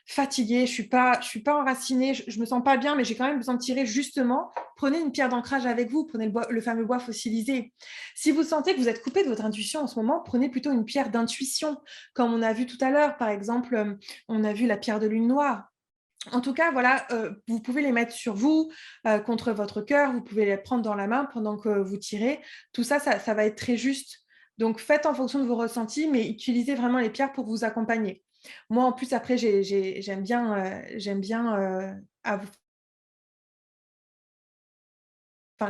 fatiguée, je ne suis pas enracinée, je ne me sens pas bien, mais j'ai quand même besoin de tirer justement, prenez une pierre d'ancrage avec vous, prenez le fameux bois fossilisé. Si vous sentez que vous êtes coupé de votre intuition en ce moment, prenez plutôt une pierre d'intuition, comme on a vu tout à l'heure. Par exemple, on a vu la pierre de lune noire. En tout cas, voilà, vous pouvez les mettre sur vous, contre votre cœur, vous pouvez les prendre dans la main pendant que vous tirez. Tout ça, ça va être très juste. Donc, faites en fonction de vos ressentis, mais utilisez vraiment les pierres pour vous accompagner. Moi, en plus, après, j'aime bien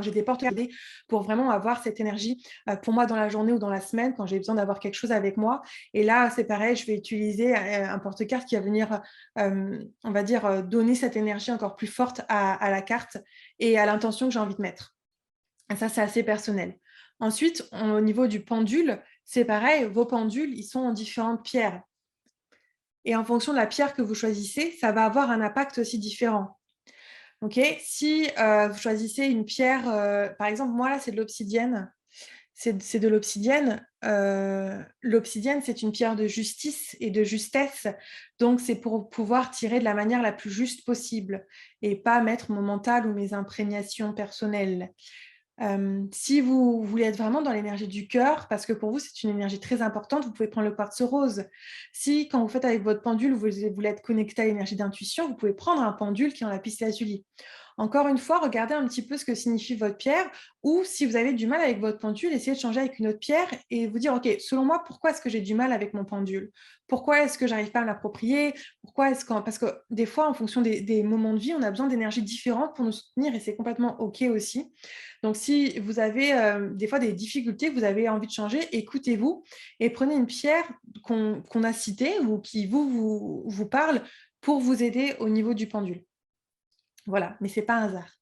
j'ai des portes pour vraiment avoir cette énergie pour moi dans la journée ou dans la semaine quand j'ai besoin d'avoir quelque chose avec moi. Et là, c'est pareil, je vais utiliser un porte-carte qui va venir, on va dire, donner cette énergie encore plus forte à la carte et à l'intention que j'ai envie de mettre. Et ça, c'est assez personnel. Ensuite, au niveau du pendule, c'est pareil, vos pendules, ils sont en différentes pierres. Et en fonction de la pierre que vous choisissez, ça va avoir un impact aussi différent. Ok, si vous choisissez une pierre, par exemple, moi là, c'est de l'obsidienne. C'est de l'obsidienne. L'obsidienne, c'est une pierre de justice et de justesse. Donc, c'est pour pouvoir tirer de la manière la plus juste possible et pas mettre mon mental ou mes imprégnations personnelles. Si vous voulez être vraiment dans l'énergie du cœur, parce que pour vous, c'est une énergie très importante, vous pouvez prendre le quartz rose. Si, quand vous faites avec votre pendule, vous voulez être connecté à l'énergie d'intuition, vous pouvez prendre un pendule qui est en lapis-lazuli. Encore une fois, regardez un petit peu ce que signifie votre pierre, ou si vous avez du mal avec votre pendule, essayez de changer avec une autre pierre et vous dire, OK, selon moi, pourquoi est-ce que j'ai du mal avec mon pendule? Pourquoi est-ce que j'arrive pas à me l'approprier? Parce que des fois, en fonction des moments de vie, on a besoin d'énergies différentes pour nous soutenir et c'est complètement OK aussi. Donc, si vous avez des fois des difficultés, que vous avez envie de changer, écoutez-vous et prenez une pierre qu'on a citée ou qui vous parle pour vous aider au niveau du pendule. Voilà, mais ce n'est pas un hasard.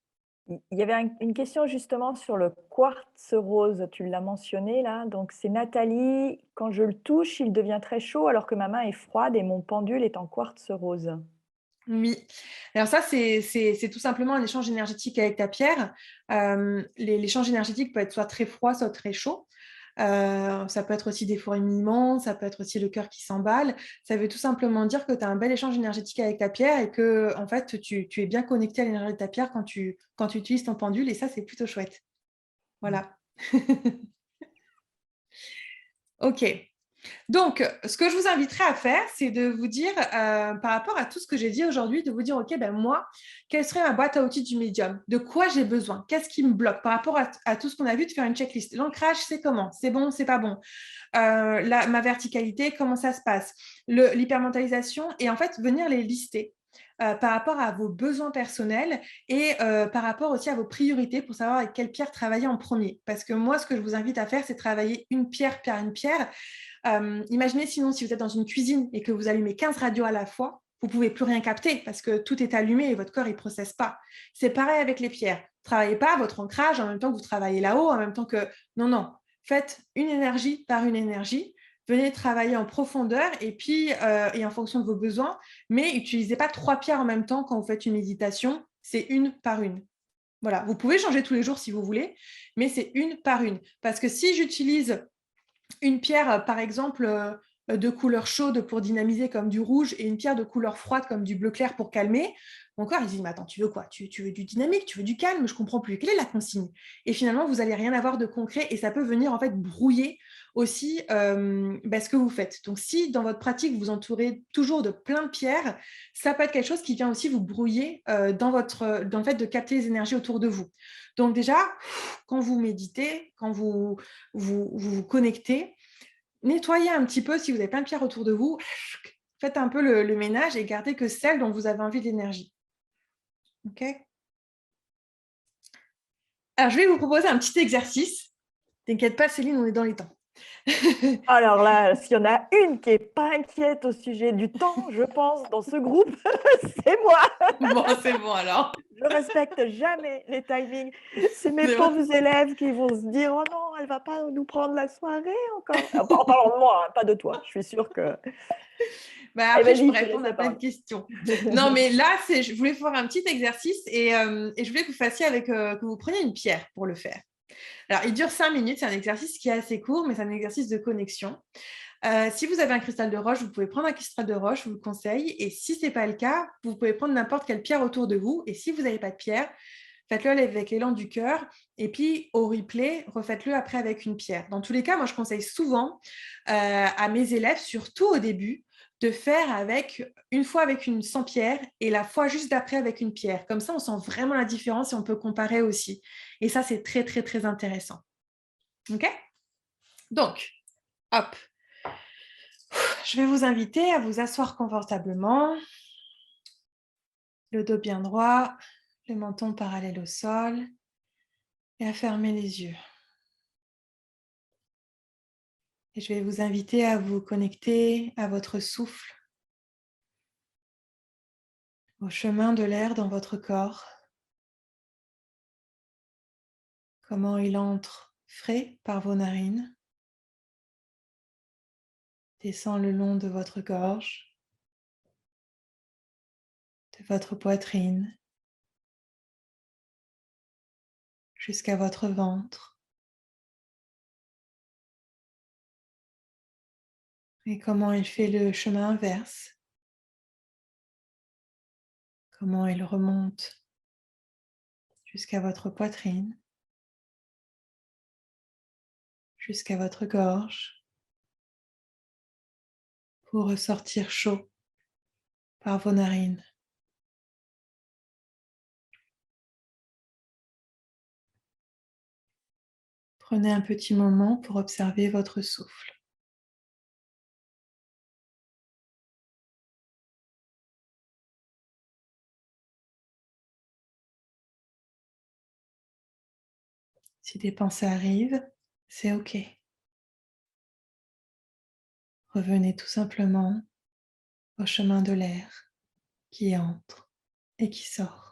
Il y avait une question justement sur le quartz rose, tu l'as mentionné là. Donc, c'est Nathalie, quand je le touche, il devient très chaud alors que ma main est froide et mon pendule est en quartz rose. Oui, alors ça, c'est tout simplement un échange énergétique avec ta pierre. L'échange énergétique peut être soit très froid, soit très chaud. Ça peut être aussi des fourmillements, ça peut être aussi le cœur qui s'emballe. Ça veut tout simplement dire que tu as un bel échange énergétique avec ta pierre et que en fait, tu es bien connecté à l'énergie de ta pierre quand tu utilises ton pendule et ça, c'est plutôt chouette. Voilà. OK. Donc, ce que je vous inviterai à faire, c'est de vous dire, par rapport à tout ce que j'ai dit aujourd'hui, de vous dire, OK, ben moi, quelle serait ma boîte à outils du médium? De quoi j'ai besoin? Qu'est-ce qui me bloque par rapport à tout ce qu'on a vu, de faire une checklist? L'ancrage, c'est comment? C'est bon, c'est pas bon? Ma verticalité, comment ça se passe? L'hypermentalisation, et en fait, venir les lister. Par rapport à vos besoins personnels et par rapport aussi à vos priorités pour savoir avec quelle pierre travailler en premier. Parce que moi, ce que je vous invite à faire, c'est travailler une pierre par une pierre. Imaginez sinon, si vous êtes dans une cuisine et que vous allumez 15 radios à la fois, vous ne pouvez plus rien capter parce que tout est allumé et votre corps, il ne processe pas. C'est pareil avec les pierres. Travaillez pas votre ancrage en même temps que vous travaillez là-haut, en même temps que... Non, non. Faites une énergie par une énergie. Venez travailler en profondeur et puis et en fonction de vos besoins, mais n'utilisez pas 3 pierres en même temps quand vous faites une méditation, c'est une par une. Voilà, vous pouvez changer tous les jours si vous voulez, mais c'est une par une. Parce que si j'utilise une pierre, par exemple, de couleur chaude pour dynamiser comme du rouge et une pierre de couleur froide comme du bleu clair pour calmer, mon corps, il dit, mais attends, tu veux quoi? Tu veux du dynamique, tu veux du calme, je ne comprends plus. Quelle est la consigne? Et finalement, vous n'allez rien avoir de concret et ça peut venir en fait brouiller aussi ce que vous faites. Donc, si dans votre pratique, vous entourez toujours de plein de pierres, ça peut être quelque chose qui vient aussi vous brouiller dans le fait de capter les énergies autour de vous. Donc déjà, quand vous méditez, quand vous connectez, nettoyez un petit peu si vous avez plein de pierres autour de vous, faites un peu le ménage et gardez que celles dont vous avez envie d'énergie. OK? Alors, je vais vous proposer un petit exercice. T'inquiète pas, Céline, on est dans les temps. Alors là, s'il y en a une qui n'est pas inquiète au sujet du temps, je pense, dans ce groupe, c'est moi. Bon, c'est bon alors. Je ne respecte jamais les timings. C'est mes C'est vrai. pauvres élèves qui vont se dire « Oh non, elle ne va pas nous prendre la soirée encore. » En parlant de moi, hein, pas de toi. Je suis sûre que… Bah, Allez, après, je peux vas-y, je te laisse répondre à la plein de parole. questions. Non, mais là, je voulais faire un petit exercice et je voulais que vous fassiez que vous preniez une pierre pour le faire. Alors, il dure 5 minutes. C'est un exercice qui est assez court, mais c'est un exercice de connexion. Si vous avez un cristal de roche, vous pouvez prendre un cristal de roche, je vous le conseille. Et si ce n'est pas le cas, vous pouvez prendre n'importe quelle pierre autour de vous. Et si vous n'avez pas de pierre, faites-le avec l'élan du cœur. Et puis, au replay, refaites-le après avec une pierre. Dans tous les cas, moi, je conseille souvent à mes élèves, surtout au début, de faire une fois avec une sans pierre et la fois juste d'après avec une pierre. Comme ça, on sent vraiment la différence et on peut comparer aussi. Et ça, c'est très, très, très intéressant. OK? Donc, hop. Je vais vous inviter à vous asseoir confortablement, le dos bien droit, le menton parallèle au sol et à fermer les yeux. Et je vais vous inviter à vous connecter à votre souffle, au chemin de l'air dans votre corps, comment il entre frais par vos narines, descend le long de votre gorge, de votre poitrine, jusqu'à votre ventre, et comment il fait le chemin inverse, comment il remonte jusqu'à votre poitrine, jusqu'à votre gorge, pour ressortir chaud par vos narines. Prenez un petit moment pour observer votre souffle. Si des pensées arrivent, c'est OK. Revenez tout simplement au chemin de l'air qui entre et qui sort.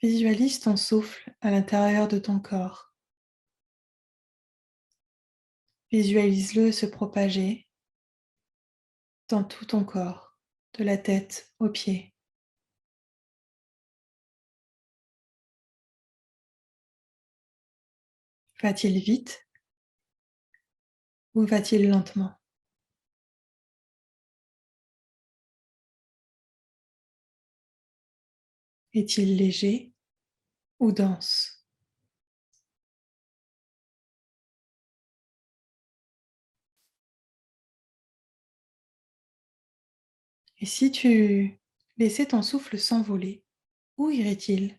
Visualise ton souffle à l'intérieur de ton corps. Visualise-le se propager dans tout ton corps, de la tête aux pieds. Va-t-il vite ou va-t-il lentement? Est-il léger ou dense? Et si tu laissais ton souffle s'envoler, où irait-il?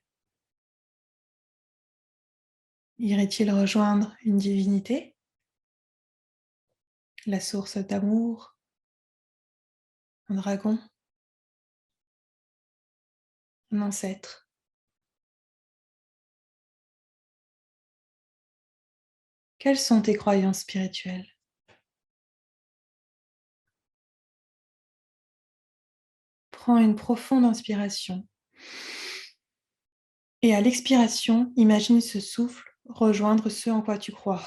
Irait-il rejoindre une divinité, la source d'amour, un dragon, un ancêtre? Quelles sont tes croyances spirituelles? Prends une profonde inspiration et à l'expiration, imagine ce souffle rejoindre ce en quoi tu crois.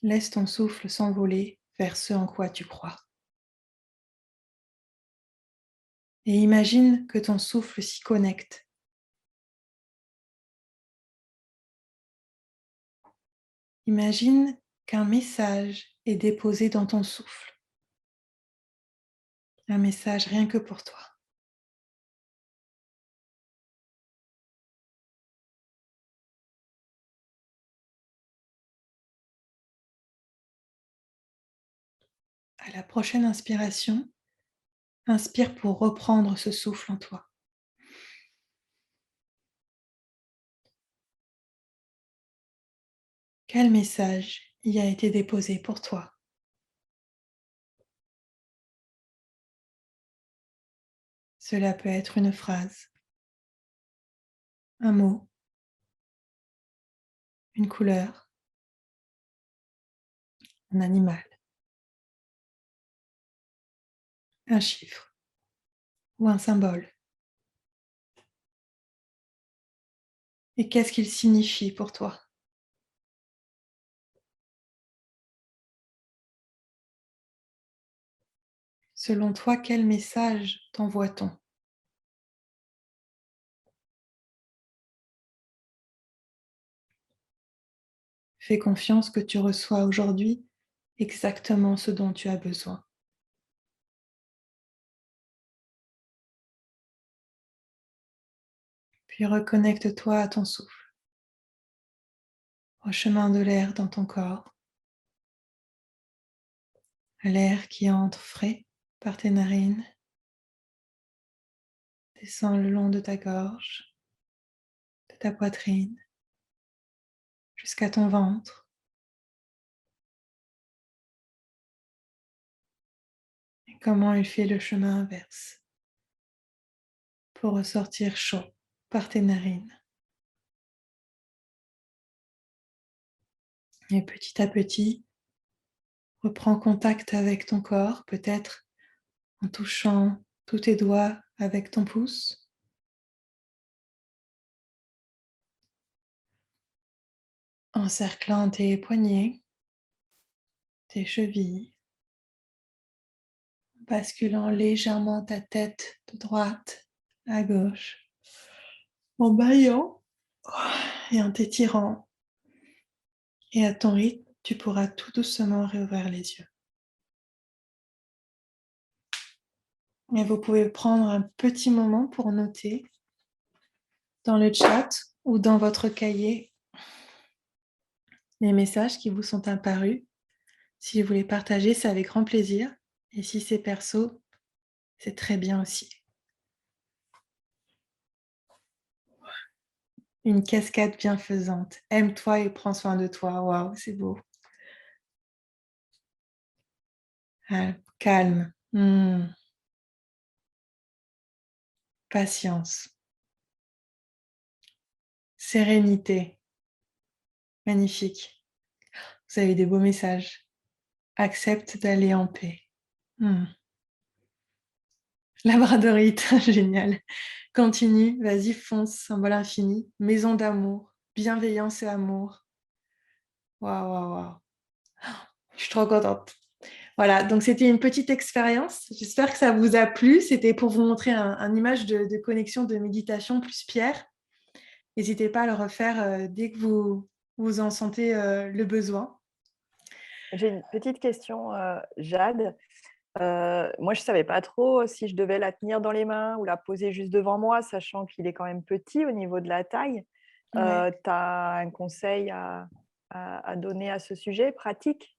Laisse ton souffle s'envoler vers ce en quoi tu crois. Et imagine que ton souffle s'y connecte. Imagine qu'un message est déposé dans ton souffle. Un message rien que pour toi. À la prochaine inspiration, inspire pour reprendre ce souffle en toi. Quel message y a été déposé pour toi? Cela peut être une phrase, un mot, une couleur, un animal, un chiffre ou un symbole. Et qu'est-ce qu'il signifie pour toi? Selon toi, quel message t'envoie-t-on? Fais confiance que tu reçois aujourd'hui exactement ce dont tu as besoin. Puis reconnecte-toi à ton souffle, au chemin de l'air dans ton corps, à l'air qui entre frais par tes narines, descend le long de ta gorge, de ta poitrine, jusqu'à ton ventre. Et comment il fait le chemin inverse pour ressortir chaud par tes narines. Et petit à petit, reprends contact avec ton corps, peut-être en touchant tous tes doigts avec ton pouce, encerclant tes poignets, tes chevilles, basculant légèrement ta tête de droite à gauche, en bâillant et en t'étirant. Et à ton rythme, tu pourras tout doucement réouvrir les yeux. Et vous pouvez prendre un petit moment pour noter dans le chat ou dans votre cahier les messages qui vous sont apparus. Si vous voulez partager, c'est avec grand plaisir. Et si c'est perso, c'est très bien aussi. Une cascade bienfaisante. Aime-toi et prends soin de toi. Waouh, c'est beau. Ah, calme. Patience. Sérénité. Magnifique. Vous avez des beaux messages. Accepte d'aller en paix. Labradorite, génial. Continue, vas-y, fonce, symbole infini. Maison d'amour, bienveillance et amour. Waouh, waouh, waouh. Je suis trop contente. Voilà, donc c'était une petite expérience. J'espère que ça vous a plu. C'était pour vous montrer une image de connexion, de méditation plus pierre. N'hésitez pas à le refaire dès que vous en sentez le besoin. J'ai une petite question, Jade. Moi, je ne savais pas trop si je devais la tenir dans les mains ou la poser juste devant moi, sachant qu'il est quand même petit au niveau de la taille. Ouais. Tu as un conseil à donner à ce sujet, pratique?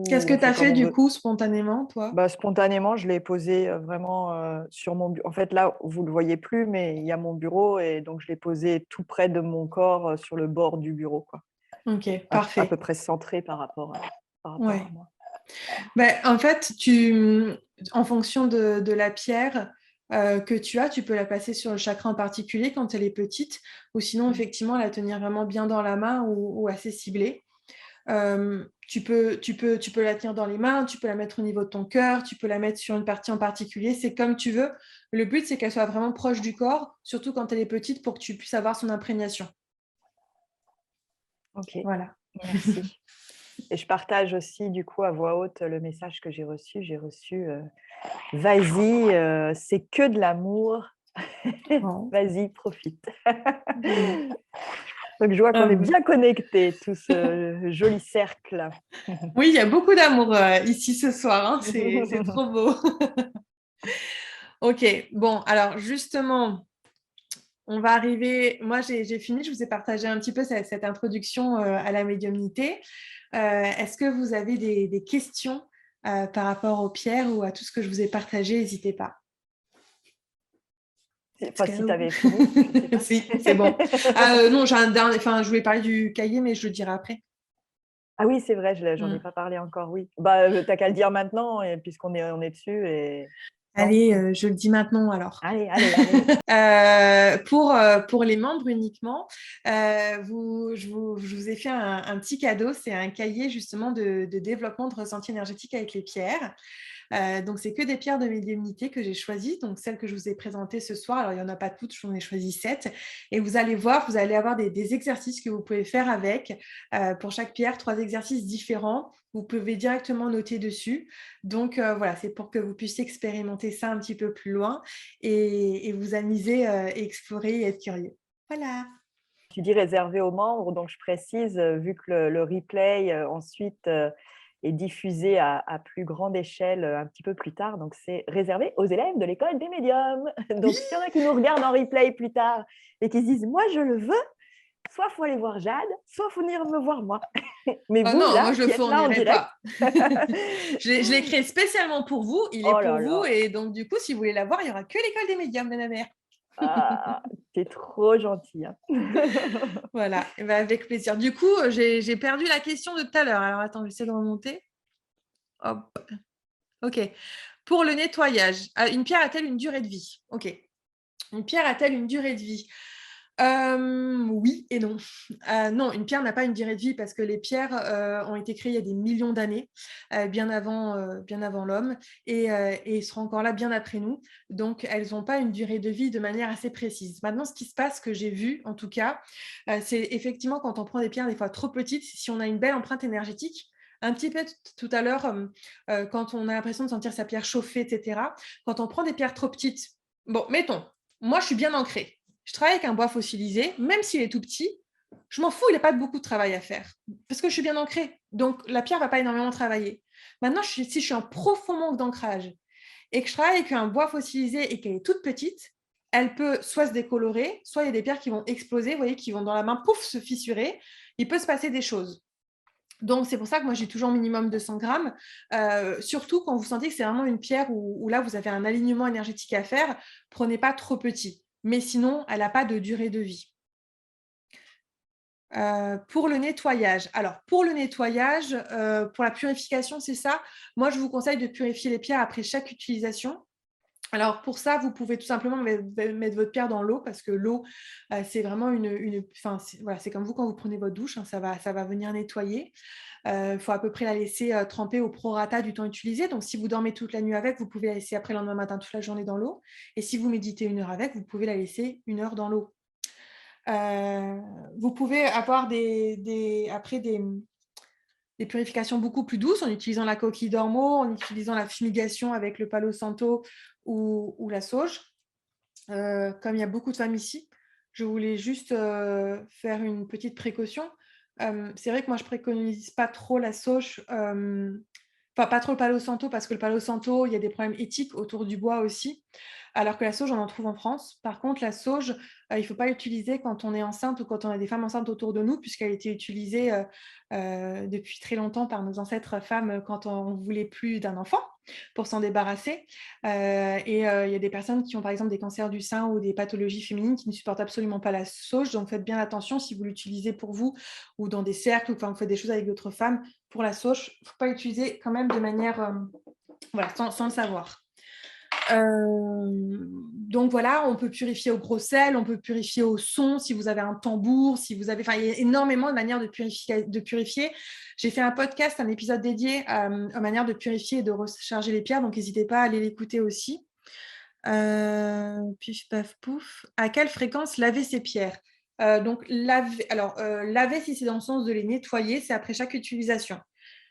Qu'est-ce Ou que on tu as fait comme fait on du veut? coup spontanément, toi? Spontanément, je l'ai posé vraiment sur mon bureau. En fait, là, vous ne le voyez plus, mais il y a mon bureau et donc je l'ai posé tout près de mon corps sur le bord du bureau, quoi. Ok, À peu parfait. près centré par rapport à Ouais. moi. En fait, en fonction de la pierre que tu as, tu peux la placer sur le chakra en particulier quand elle est petite, ou sinon, effectivement, la tenir vraiment bien dans la main ou assez ciblée. Tu peux la tenir dans les mains, tu peux la mettre au niveau de ton cœur, tu peux la mettre sur une partie en particulier, c'est comme tu veux. Le but, c'est qu'elle soit vraiment proche du corps, surtout quand elle est petite, pour que tu puisses avoir son imprégnation. Ok, Voilà. merci. Et je partage aussi du coup à voix haute le message que j'ai reçu. J'ai reçu vas-y, c'est que de l'amour. Bon. Vas-y, profite. Génial. Donc je vois qu'on est bien connectés, tout ce joli cercle. Oui, il y a beaucoup d'amour ici ce soir, hein. C'est trop beau. Ok, bon, alors justement, on va arriver. Moi, j'ai fini, je vous ai partagé un petit peu cette introduction à la médiumnité. Est-ce que vous avez des questions par rapport aux pierres ou à tout ce que je vous ai partagé, n'hésitez pas. Enfin, si tu avais fini, je sais pas. Si, c'est bon. Non, je voulais parler du cahier, mais je le dirai après. Ah oui, c'est vrai, j'en ai pas parlé encore, oui. Bah, t'as qu'à le dire maintenant, puisqu'on est dessus. Allez, je le dis maintenant alors. Allez. Pour les membres uniquement, je vous ai fait un petit cadeau. C'est un cahier justement de développement de ressenti énergétique avec les pierres. Donc, c'est que des pierres de médiumnité que j'ai choisies. Donc, celles que je vous ai présentées ce soir, alors il n'y en a pas toutes, j'en ai choisi 7. Et vous allez voir, vous allez avoir des exercices que vous pouvez faire avec. Pour chaque pierre, 3 exercices différents. Vous pouvez directement noter dessus. Donc, voilà, c'est pour que vous puissiez expérimenter ça un petit peu plus loin et vous amuser, explorer et être curieux. Voilà. Tu dis réservé aux membres, donc je précise, vu que le replay ensuite est diffusé à plus grande échelle un petit peu plus tard, donc c'est réservé aux élèves de l'école des médiums. Donc s'il y en a qui nous regardent en replay plus tard et qui se disent « moi je le veux », soit il faut aller voir Jade, soit il faut venir me voir moi. Mais vous, non, là, moi je le fournirai pas. Je l'ai créé spécialement pour vous, il est pour vous, et donc du coup, si vous voulez l'avoir, il n'y aura que l'école des médiums, ma mère. Ah, t'es trop gentil. Hein. Voilà, et ben avec plaisir. Du coup, j'ai perdu la question de tout à l'heure. Alors attends, j'essaie de remonter. Hop. Ok. Pour le nettoyage, une pierre a-t-elle une durée de vie? Ok. Une pierre a-t-elle une durée de vie? Oui et non. Non, une pierre n'a pas une durée de vie parce que les pierres ont été créées il y a des millions d'années, bien avant l'homme, et seront encore là bien après nous. Donc, elles n'ont pas une durée de vie de manière assez précise. Maintenant, ce qui se passe, que j'ai vu en tout cas, c'est effectivement quand on prend des pierres des fois trop petites, si on a une belle empreinte énergétique, un petit peu tout à l'heure, quand on a l'impression de sentir sa pierre chauffer, etc. Quand on prend des pierres trop petites, bon, mettons, moi je suis bien ancrée. Je travaille avec un bois fossilisé, même s'il est tout petit, je m'en fous, il n'a pas beaucoup de travail à faire, parce que je suis bien ancrée. Donc, la pierre ne va pas énormément travailler. Maintenant, si je suis en profond manque d'ancrage et que je travaille avec un bois fossilisé et qu'elle est toute petite, elle peut soit se décolorer, soit il y a des pierres qui vont exploser, vous voyez, qui vont dans la main, pouf, se fissurer. Il peut se passer des choses. Donc, c'est pour ça que moi, j'ai toujours minimum 200 grammes, surtout quand vous sentez que c'est vraiment une pierre où là, vous avez un alignement énergétique à faire, prenez pas trop petit. Mais sinon, elle n'a pas de durée de vie. Pour le nettoyage. Alors, pour le nettoyage, pour la purification, c'est ça. Moi, je vous conseille de purifier les pierres après chaque utilisation. Alors, pour ça, vous pouvez tout simplement mettre votre pierre dans l'eau parce que l'eau, c'est vraiment voilà, c'est comme vous quand vous prenez votre douche, hein, ça va venir nettoyer. Il faut à peu près la laisser tremper au prorata du temps utilisé. Donc, si vous dormez toute la nuit avec, vous pouvez la laisser après le lendemain matin toute la journée dans l'eau. Et si vous méditez 1 heure avec, vous pouvez la laisser 1 heure dans l'eau. Vous pouvez avoir après des purifications beaucoup plus douces en utilisant la coquille d'ormeau, en utilisant la fumigation avec le palo santo ou la sauge. Comme il y a beaucoup de femmes ici, je voulais juste faire une petite précaution. C'est vrai que moi, je ne préconise pas trop la sauge, pas trop le palo santo, parce que le palo santo, il y a des problèmes éthiques autour du bois aussi, alors que la sauge, on en trouve en France. Par contre, la sauge, il ne faut pas l'utiliser quand on est enceinte ou quand on a des femmes enceintes autour de nous, puisqu'elle a été utilisée depuis très longtemps par nos ancêtres femmes quand on ne voulait plus d'un enfant pour s'en débarrasser. Il y a des personnes qui ont par exemple des cancers du sein ou des pathologies féminines qui ne supportent absolument pas la sauge. Donc faites bien attention si vous l'utilisez pour vous ou dans des cercles ou quand vous faites des choses avec d'autres femmes. Pour la sauge, il ne faut pas l'utiliser quand même de manière voilà, sans le savoir. Donc voilà, on peut purifier au gros sel, on peut purifier au son si vous avez un tambour, si vous avez, enfin, il y a énormément de manières de purifier. J'ai fait un podcast, un épisode dédié aux manières de purifier et de recharger les pierres, donc n'hésitez pas à aller l'écouter aussi. Pif paf pouf. À quelle fréquence laver ces pierres? Donc laver, si c'est dans le sens de les nettoyer, c'est après chaque utilisation.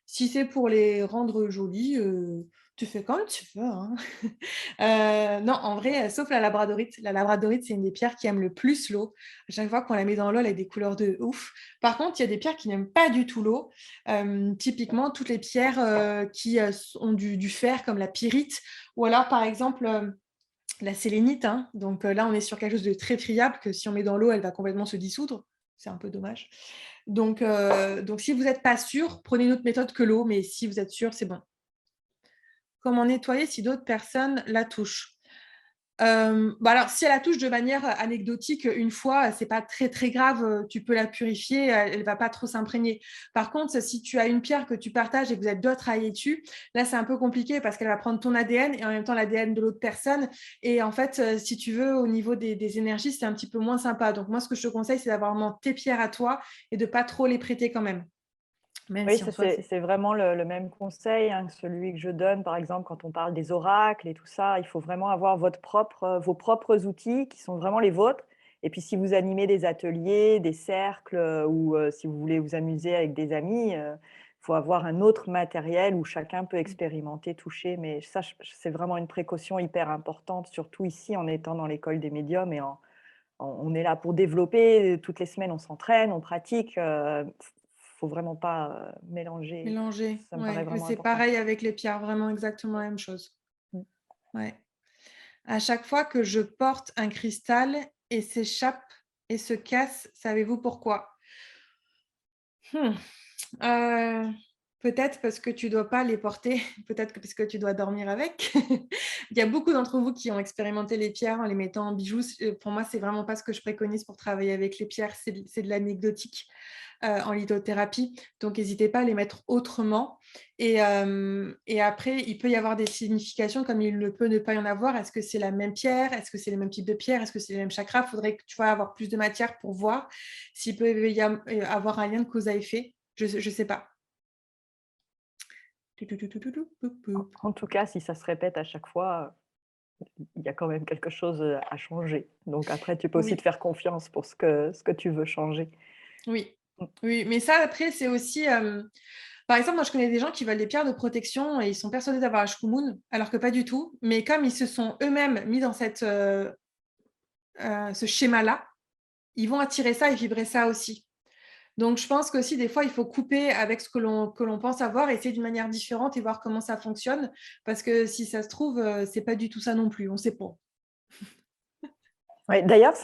Si c'est pour les rendre jolies, tu fais comme tu veux. Hein. Non, en vrai, sauf la labradorite. La labradorite, c'est une des pierres qui aime le plus l'eau. À chaque fois qu'on la met dans l'eau, elle a des couleurs de ouf. Par contre, il y a des pierres qui n'aiment pas du tout l'eau. Typiquement, toutes les pierres qui ont du fer, comme la pyrite, ou alors, par exemple, la sélénite. Hein. Donc là, on est sur quelque chose de très friable, que si on met dans l'eau, elle va complètement se dissoudre. C'est un peu dommage. Donc si vous n'êtes pas sûr, prenez une autre méthode que l'eau, mais si vous êtes sûr, c'est bon. comment nettoyer si d'autres personnes la touchent. Alors, si elle la touche de manière anecdotique une fois, c'est pas très très grave, tu peux la purifier, elle va pas trop s'imprégner. Par contre, si tu as une pierre que tu partages et que vous êtes deux à travailler dessus, là c'est un peu compliqué parce qu'elle va prendre ton ADN et en même temps l'ADN de l'autre personne. Et en fait, si tu veux, au niveau des énergies, c'est un petit peu moins sympa. Donc moi, ce que je te conseille, c'est d'avoir vraiment tes pierres à toi et de pas trop les prêter quand même. Même Oui, si en soi, c'est vraiment le même conseil, hein, que celui que je donne, par exemple, quand on parle des oracles et tout ça. Il faut vraiment avoir vos propres outils qui sont vraiment les vôtres. Et puis, si vous animez des ateliers, des cercles ou si vous voulez vous amuser avec des amis, il faut avoir un autre matériel où chacun peut expérimenter, toucher. Mais ça, c'est vraiment une précaution hyper importante, surtout ici en étant dans l'école des médiums et on est là pour développer. Toutes les semaines, on s'entraîne, on pratique. Faut vraiment pas mélanger. mélanger. Ça me paraît Ouais. Mais vraiment c'est important. pareil avec les pierres, vraiment exactement la même chose. Mm. Ouais. À chaque fois que je porte un cristal et s'échappe et se casse, savez-vous pourquoi? Euh, Peut-être parce que tu dois pas les porter, peut-être que parce que tu dois dormir avec. Il y a beaucoup d'entre vous qui ont expérimenté les pierres en les mettant en bijoux. Pour moi, c'est vraiment pas ce que je préconise pour travailler avec les pierres. C'est de l'anecdotique en lithothérapie. Donc, n'hésitez pas à les mettre autrement. Et après, il peut y avoir des significations comme il ne peut ne pas y en avoir. Est-ce que c'est la même pierre? Est-ce que c'est le même type de pierre? Est-ce que c'est les mêmes chakras? Il faudrait que tu vas avoir plus de matière pour voir s'il peut y avoir un lien de cause à effet. Je ne sais pas. En tout cas, si ça se répète à chaque fois, il y a quand même quelque chose à changer. Donc après, tu peux aussi te Oui, faire confiance pour ce que tu veux changer. oui, Mm. oui. Mais ça, après, c'est aussi... Par exemple, moi, je connais des gens qui veulent des pierres de protection et ils sont persuadés d'avoir la shkumun, alors que pas du tout. Mais comme ils se sont eux-mêmes mis dans ce schéma-là, ils vont attirer ça et vibrer ça aussi. Donc, je pense qu'aussi, des fois, il faut couper avec ce que l'on pense avoir, essayer d'une manière différente et voir comment ça fonctionne. Parce que si ça se trouve, c'est pas du tout ça non plus. On ne sait pas. Ouais, d'ailleurs,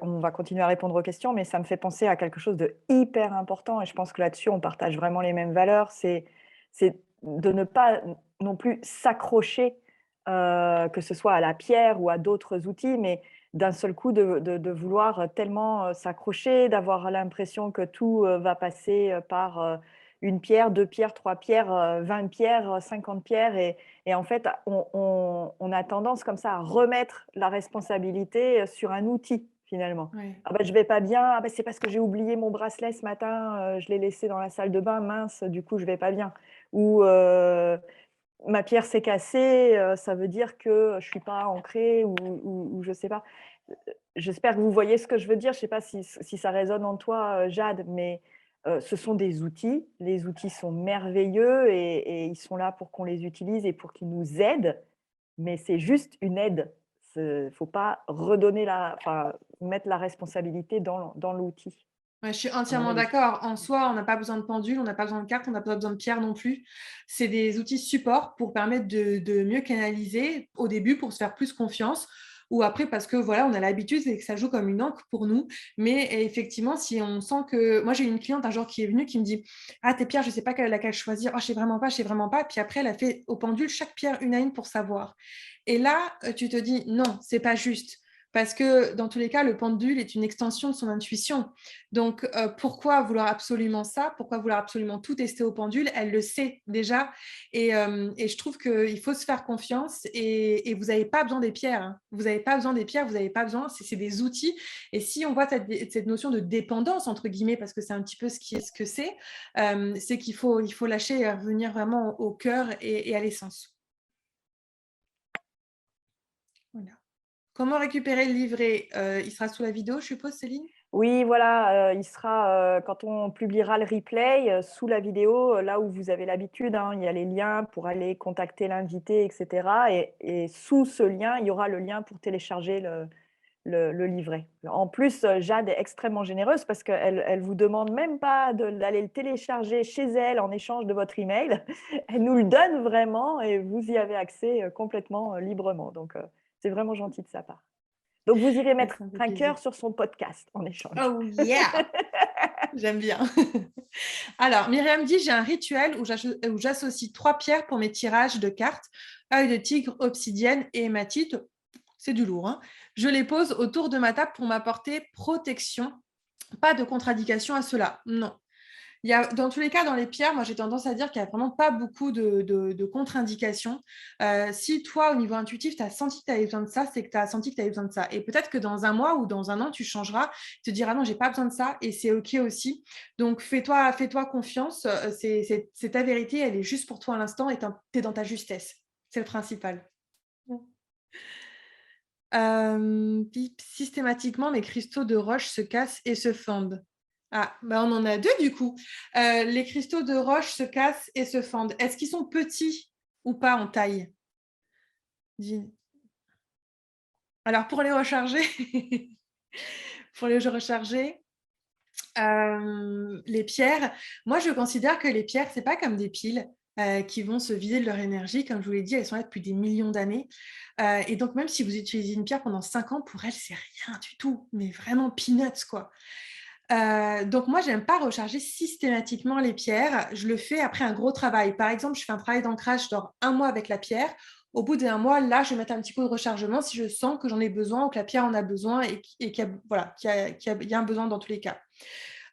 on va continuer à répondre aux questions, mais ça me fait penser à quelque chose de hyper important et je pense que là-dessus, on partage vraiment les mêmes valeurs. C'est de ne pas non plus s'accrocher, que ce soit à la pierre ou à d'autres outils, mais d'un seul coup de vouloir tellement s'accrocher, d'avoir l'impression que tout va passer par une pierre, deux pierres, trois pierres, 20 pierres, 50 pierres. Et en fait, on a tendance comme ça à remettre la responsabilité sur un outil, finalement. Ouais. Ah ben, je vais pas bien, ah ben, c'est parce que j'ai oublié mon bracelet ce matin, je l'ai laissé dans la salle de bain, mince, du coup, je vais pas bien. Ou ma pierre s'est cassée, ça veut dire que je suis pas ancrée ou je sais pas. J'espère que vous voyez ce que je veux dire. Je sais pas si ça résonne en toi, Jade, mais ce sont des outils. Les outils sont merveilleux et ils sont là pour qu'on les utilise et pour qu'ils nous aident, mais c'est juste une aide. Il ne faut pas mettre la responsabilité dans l'outil, Ouais, je suis à mon entièrement avis. d'accord. En soi, on n'a pas besoin de pendule, on n'a pas besoin de carte, on n'a pas besoin de pierre non plus. C'est des outils support pour permettre de mieux canaliser au début pour se faire plus confiance ou après parce que voilà, on a l'habitude et que ça joue comme une encre pour nous. Mais effectivement, si on sent que... Moi, j'ai une cliente un jour qui est venue qui me dit « Ah, tes pierres, je ne sais pas laquelle choisir. Oh, je ne sais vraiment pas, je ne sais vraiment pas. » Puis après, elle a fait au pendule chaque pierre une à une pour savoir. Et là, tu te dis « Non, c'est pas juste. » Parce que dans tous les cas, le pendule est une extension de son intuition. Donc, pourquoi vouloir absolument ça? Pourquoi vouloir absolument tout tester au pendule? Elle le sait déjà. Et je trouve qu'il faut se faire confiance. Et vous n'avez pas besoin des pierres. Hein. Vous n'avez pas besoin des pierres, vous n'avez pas besoin. C'est des outils. Et si on voit cette notion de dépendance, entre guillemets, parce que c'est un petit peu ce que c'est qu'il faut lâcher et revenir vraiment au cœur et à l'essence. Voilà. Comment récupérer le livret? Il sera sous la vidéo, je suppose, Céline? Oui, voilà, il sera, quand on publiera le replay, sous la vidéo, là où vous avez l'habitude, hein, il y a les liens pour aller contacter l'invité et cetera et sous ce lien, il y aura le lien pour télécharger le livret. En plus, Jade est extrêmement généreuse parce qu'elle vous demande même pas d'aller le télécharger chez elle en échange de votre email. Elle nous le donne vraiment et vous y avez accès, complètement, librement. Donc, c'est vraiment gentil de sa part. Donc, vous irez mettre Ça me fait un plaisir. cœur sur son podcast en échange. Oh yeah! J'aime bien. Alors, Myriam dit, j'ai un rituel où j'associe 3 pierres pour mes tirages de cartes, œil de tigre, obsidienne et hématite. C'est du lourd, hein. Je les pose autour de ma table pour m'apporter protection. Pas de contre-indication à cela, non. Dans tous les cas, dans les pierres, moi j'ai tendance à dire qu'il n'y a vraiment pas beaucoup de contre-indications. Si toi, au niveau intuitif, tu as senti que tu avais besoin de ça, c'est que tu as senti que tu avais besoin de ça. Et peut-être que dans un mois ou dans un an, tu changeras, tu te diras non, j'ai pas besoin de ça et c'est OK aussi. Donc fais-toi confiance, c'est ta vérité, elle est juste pour toi à l'instant et tu es dans ta justesse. C'est le principal. Systématiquement, mes cristaux de roche se cassent et se fendent. Ah, bah on en a 2 du coup. Les cristaux de roche se cassent et se fendent. Est-ce qu'ils sont petits ou pas en taille? Alors, pour les recharger, les pierres, moi, je considère que les pierres, c'est pas comme des piles qui vont se vider de leur énergie. Comme je vous l'ai dit, elles sont là depuis des millions d'années. Et donc, même si vous utilisez une pierre pendant 5 ans, pour elles, c'est rien du tout. Mais vraiment peanuts, quoi. Donc, moi, j'aime pas recharger systématiquement les pierres. Je le fais après un gros travail. Par exemple, je fais un travail d'ancrage, je dors 1 mois avec la pierre. Au bout d'1 mois, là, je vais mettre un petit coup de rechargement si je sens que j'en ai besoin ou que la pierre en a besoin et qu'il y a un besoin dans tous les cas.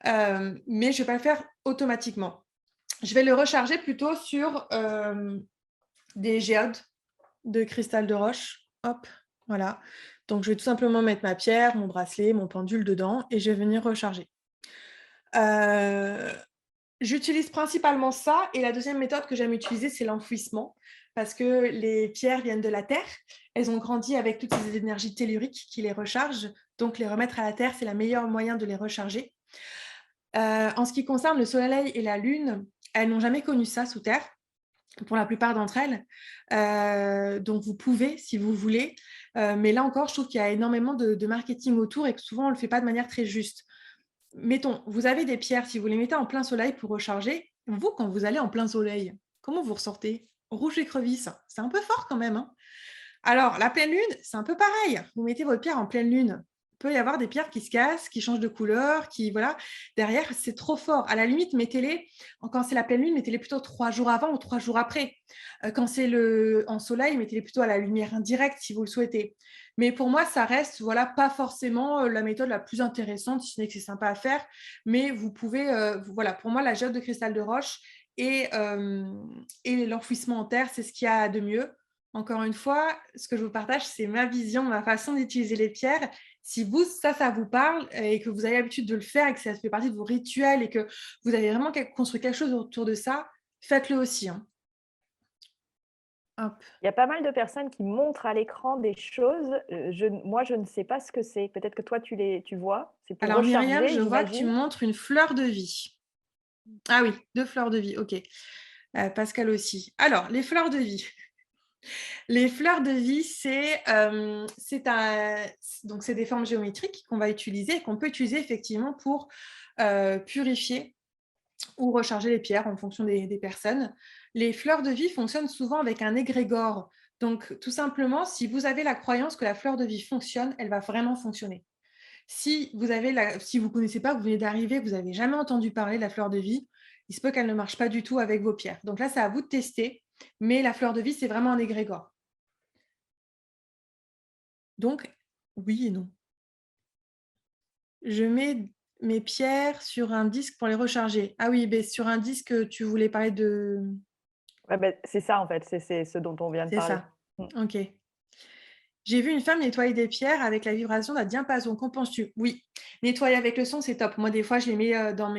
Mais je ne vais pas le faire automatiquement. Je vais le recharger plutôt sur des géodes de cristal de roche. Hop, voilà. Donc, je vais tout simplement mettre ma pierre, mon bracelet, mon pendule dedans et je vais venir recharger. J'utilise principalement ça et la deuxième méthode que j'aime utiliser, c'est l'enfouissement parce que les pierres viennent de la terre. Elles ont grandi avec toutes ces énergies telluriques qui les rechargent. Donc, les remettre à la terre, c'est le meilleur moyen de les recharger. En ce qui concerne le soleil et la lune, elles n'ont jamais connu ça sous terre, pour la plupart d'entre elles. Donc, vous pouvez, si vous voulez. Mais là encore, je trouve qu'il y a énormément de marketing autour et que souvent, on ne le fait pas de manière très juste. Mettons, vous avez des pierres, si vous les mettez en plein soleil pour recharger, vous, quand vous allez en plein soleil, comment vous ressortez? Rouge écrevisse, c'est un peu fort quand même, hein. Alors, la pleine lune, c'est un peu pareil. Vous mettez votre pierre en pleine lune. Il peut y avoir des pierres qui se cassent, qui changent de couleur, voilà. Derrière, c'est trop fort. À la limite, mettez-les, quand c'est la pleine lune, mettez-les plutôt 3 jours avant ou 3 jours après. Quand c'est en soleil, mettez-les plutôt à la lumière indirecte si vous le souhaitez. Mais pour moi, ça reste pas forcément la méthode la plus intéressante, si ce n'est que c'est sympa à faire. Mais vous pouvez, pour moi, la géode de cristal de roche et l'enfouissement en terre, c'est ce qu'il y a de mieux. Encore une fois, ce que je vous partage, c'est ma vision, ma façon d'utiliser les pierres. Si ça vous parle et que vous avez l'habitude de le faire et que ça fait partie de vos rituels et que vous avez vraiment construit quelque chose autour de ça, faites-le aussi, hein. Hop. Il y a pas mal de personnes qui montrent à l'écran des choses. Moi, je ne sais pas ce que c'est. Peut-être que toi, tu vois. C'est pour Alors, recharger, Myriam, je vois que tu j'imagine. montres une fleur de vie. Ah oui, 2 fleurs de vie, ok. Pascal aussi. Alors, les fleurs de vie. Les fleurs de vie, c'est des formes géométriques qu'on va utiliser et qu'on peut utiliser effectivement pour purifier ou recharger les pierres en fonction des personnes. Les fleurs de vie fonctionnent souvent avec un égrégore. Donc, tout simplement, si vous avez la croyance que la fleur de vie fonctionne, elle va vraiment fonctionner. Si vous ne connaissez pas, vous venez d'arriver, vous n'avez jamais entendu parler de la fleur de vie, il se peut qu'elle ne marche pas du tout avec vos pierres. Donc là, c'est à vous de tester, mais la fleur de vie, c'est vraiment un égrégore. Donc, oui et non. Je mets mes pierres sur un disque pour les recharger. Ah oui, sur un disque, tu voulais parler de... Ouais, c'est ça, en fait. C'est ce dont on vient de C'est parler. ça. Ok. J'ai vu une femme nettoyer des pierres avec la vibration d'un diapason. Qu'en penses-tu? Oui. Nettoyer avec le son, c'est top. Moi, des fois, je les mets dans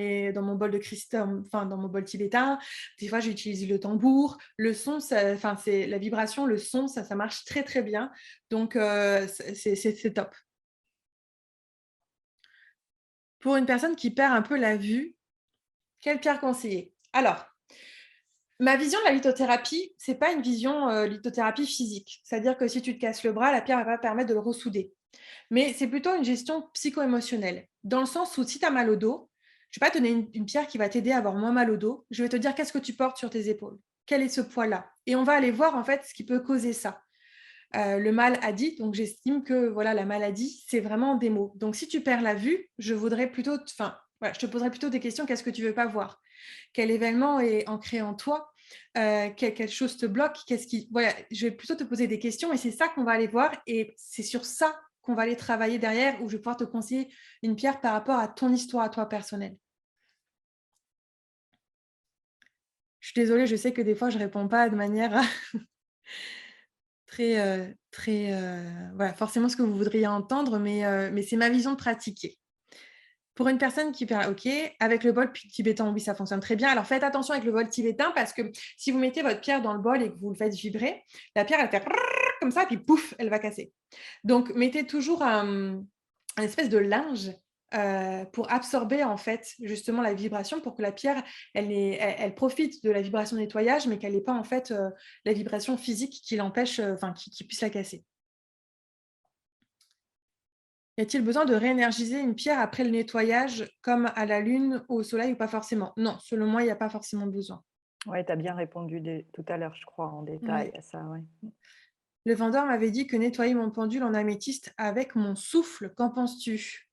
mon bol de cristal, dans mon bol tibétain. Des fois, j'utilise le tambour. Le son, c'est la vibration, le son, ça marche très, très bien. Donc, c'est top. Pour une personne qui perd un peu la vue, quelle pierre conseiller? Alors, ma vision de la lithothérapie, ce n'est pas une vision lithothérapie physique. C'est-à-dire que si tu te casses le bras, la pierre va pas permettre de le ressouder. Mais c'est plutôt une gestion psycho-émotionnelle. Dans le sens où si tu as mal au dos, je ne vais pas te donner une pierre qui va t'aider à avoir moins mal au dos. Je vais te dire qu'est-ce que tu portes sur tes épaules. Quel est ce poids-là? Et on va aller voir en fait ce qui peut causer ça. le mal a dit. Donc, j'estime que voilà, la maladie, c'est vraiment des mots. Donc, si tu perds la vue, je voudrais plutôt, voilà, je te poserai plutôt des questions. Qu'est-ce que tu veux pas voir? Quel événement est ancré en toi? Quelque chose te bloque? Voilà, je vais plutôt te poser des questions et c'est ça qu'on va aller voir et c'est sur ça qu'on va aller travailler derrière où je vais pouvoir te conseiller une pierre par rapport à ton histoire à toi personnelle. Je suis désolée, je sais que des fois, je ne réponds pas de manière très, voilà, forcément ce que vous voudriez entendre, mais c'est ma vision de pratiquer. Pour une personne qui perd, OK, avec le bol tibétain, oui, ça fonctionne très bien. Alors, faites attention avec le bol tibétain parce que si vous mettez votre pierre dans le bol et que vous le faites vibrer, la pierre, elle fait comme ça, puis pouf, elle va casser. Donc, mettez toujours un espèce de linge pour absorber, en fait, justement la vibration pour que la pierre, elle profite de la vibration de nettoyage, mais qu'elle n'ait pas, en fait, la vibration physique qui l'empêche, qui puisse la casser. Y a-t-il besoin de réénergiser une pierre après le nettoyage, comme à la lune ou au soleil ou pas forcément? Non, selon moi, il n'y a pas forcément besoin. Oui, tu as bien répondu tout à l'heure, je crois, en détail à ça. Ouais. Le vendeur m'avait dit que nettoyer mon pendule en améthyste avec mon souffle, qu'en penses-tu?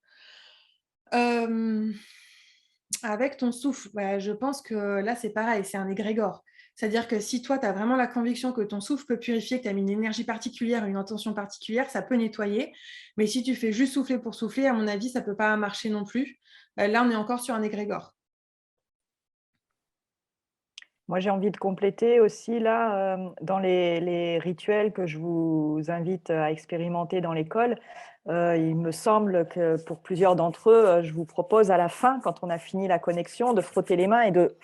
Avec ton souffle, je pense que là, c'est pareil, c'est un égrégore. C'est-à-dire que si toi, tu as vraiment la conviction que ton souffle peut purifier, que tu as mis une énergie particulière, une intention particulière, ça peut nettoyer. Mais si tu fais juste souffler pour souffler, à mon avis, ça ne peut pas marcher non plus. Là, on est encore sur un égrégore. Moi, j'ai envie de compléter aussi là, dans les rituels que je vous invite à expérimenter dans l'école. Il me semble que pour plusieurs d'entre eux, je vous propose à la fin, quand on a fini la connexion, de frotter les mains et de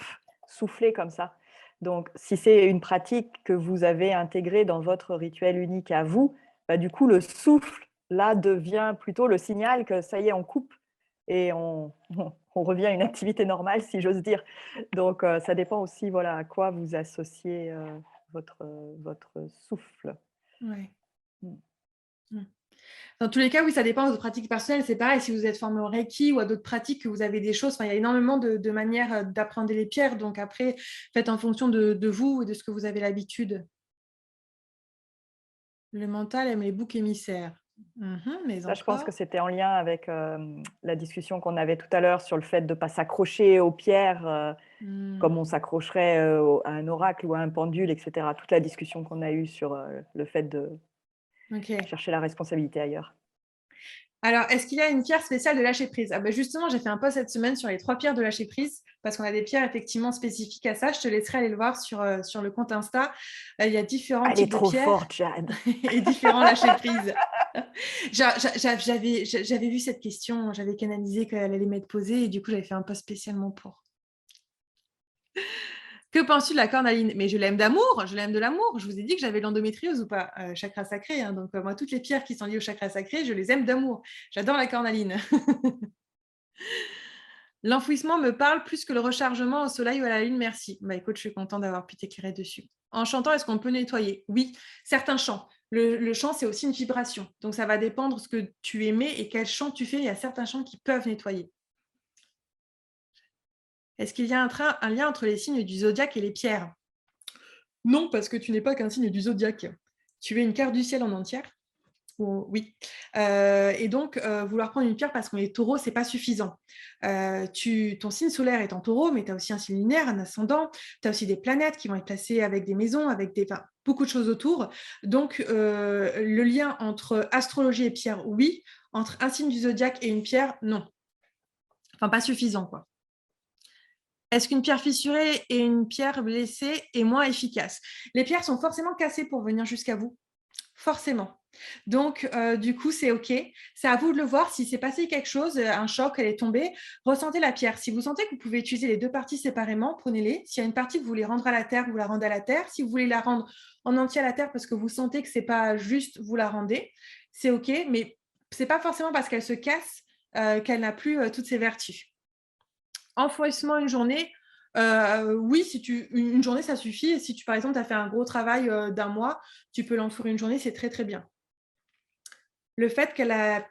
souffler comme ça. Donc, si c'est une pratique que vous avez intégrée dans votre rituel unique à vous, du coup, le souffle, là, devient plutôt le signal que ça y est, on coupe et on revient à une activité normale, si j'ose dire. Donc, ça dépend aussi voilà, à quoi vous associez votre souffle. Ouais. Mm. Dans tous les cas, oui, ça dépend de votre pratique personnelle. C'est pareil, si vous êtes formé au Reiki ou à d'autres pratiques, que vous avez des choses, il y a énormément de manières d'apprendre les pierres. Donc après, faites en fonction de vous et de ce que vous avez l'habitude. Le mental aime les boucs émissaires. Mais Ça, je pense encore. que c'était en lien avec la discussion qu'on avait tout à l'heure sur le fait de ne pas s'accrocher aux pierres comme on s'accrocherait à un oracle ou à un pendule, etc. Toute la discussion qu'on a eue sur le fait de chercher la responsabilité ailleurs. Alors, est-ce qu'il y a une pierre spéciale de lâcher prise? Justement, j'ai fait un post cette semaine sur les 3 pierres de lâcher prise, parce qu'on a des pierres effectivement spécifiques à ça. Je te laisserai aller le voir sur le compte Insta. Il y a différents types de pierres. Elle est trop forte, Jade. Et différents lâcher prise. J'avais vu cette question, j'avais canalisé qu'elle allait m'être posée, et du coup, j'avais fait un post spécialement pour. Que penses-tu de la cornaline? Mais je l'aime d'amour, je l'aime de l'amour. Je vous ai dit que j'avais l'endométriose ou pas, chakra sacré. Hein, donc, moi, toutes les pierres qui sont liées au chakra sacré, je les aime d'amour. J'adore la cornaline. L'enfouissement me parle plus que le rechargement au soleil ou à la lune, merci. Écoute, je suis contente d'avoir pu t'éclairer dessus. En chantant, est-ce qu'on peut nettoyer? Oui, certains chants. Le chant, c'est aussi une vibration. Donc, ça va dépendre de ce que tu aimais et quel chant tu fais. Il y a certains chants qui peuvent nettoyer. Est-ce qu'il y a un lien entre les signes du zodiaque et les pierres? Non, parce que tu n'es pas qu'un signe du zodiaque. Tu es une carte du ciel en entière. Oui. Et donc, vouloir prendre une pierre parce qu'on est taureau, ce n'est pas suffisant. Ton signe solaire est en taureau, mais tu as aussi un signe lunaire, un ascendant. Tu as aussi des planètes qui vont être placées avec des maisons, avec beaucoup de choses autour. Donc, le lien entre astrologie et pierre, oui. Entre un signe du zodiaque et une pierre, non. Enfin, pas suffisant, quoi. Est-ce qu'une pierre fissurée et une pierre blessée est moins efficace? Les pierres sont forcément cassées pour venir jusqu'à vous. Forcément. Donc, du coup, c'est OK. C'est à vous de le voir. Si c'est passé quelque chose, un choc, elle est tombée, ressentez la pierre. Si vous sentez que vous pouvez utiliser les 2 parties séparément, prenez-les. S'il y a une partie que vous voulez rendre à la terre, vous la rendez à la terre. Si vous voulez la rendre en entier à la terre parce que vous sentez que ce n'est pas juste, vous la rendez. C'est OK, mais ce n'est pas forcément parce qu'elle se casse qu'elle n'a plus toutes ses vertus. Enfouissement une journée, oui, une journée, ça suffit. Si par exemple, tu as fait un gros travail d'un mois, tu peux l'enfourrer une journée, c'est très, très bien. Le fait qu'elle a...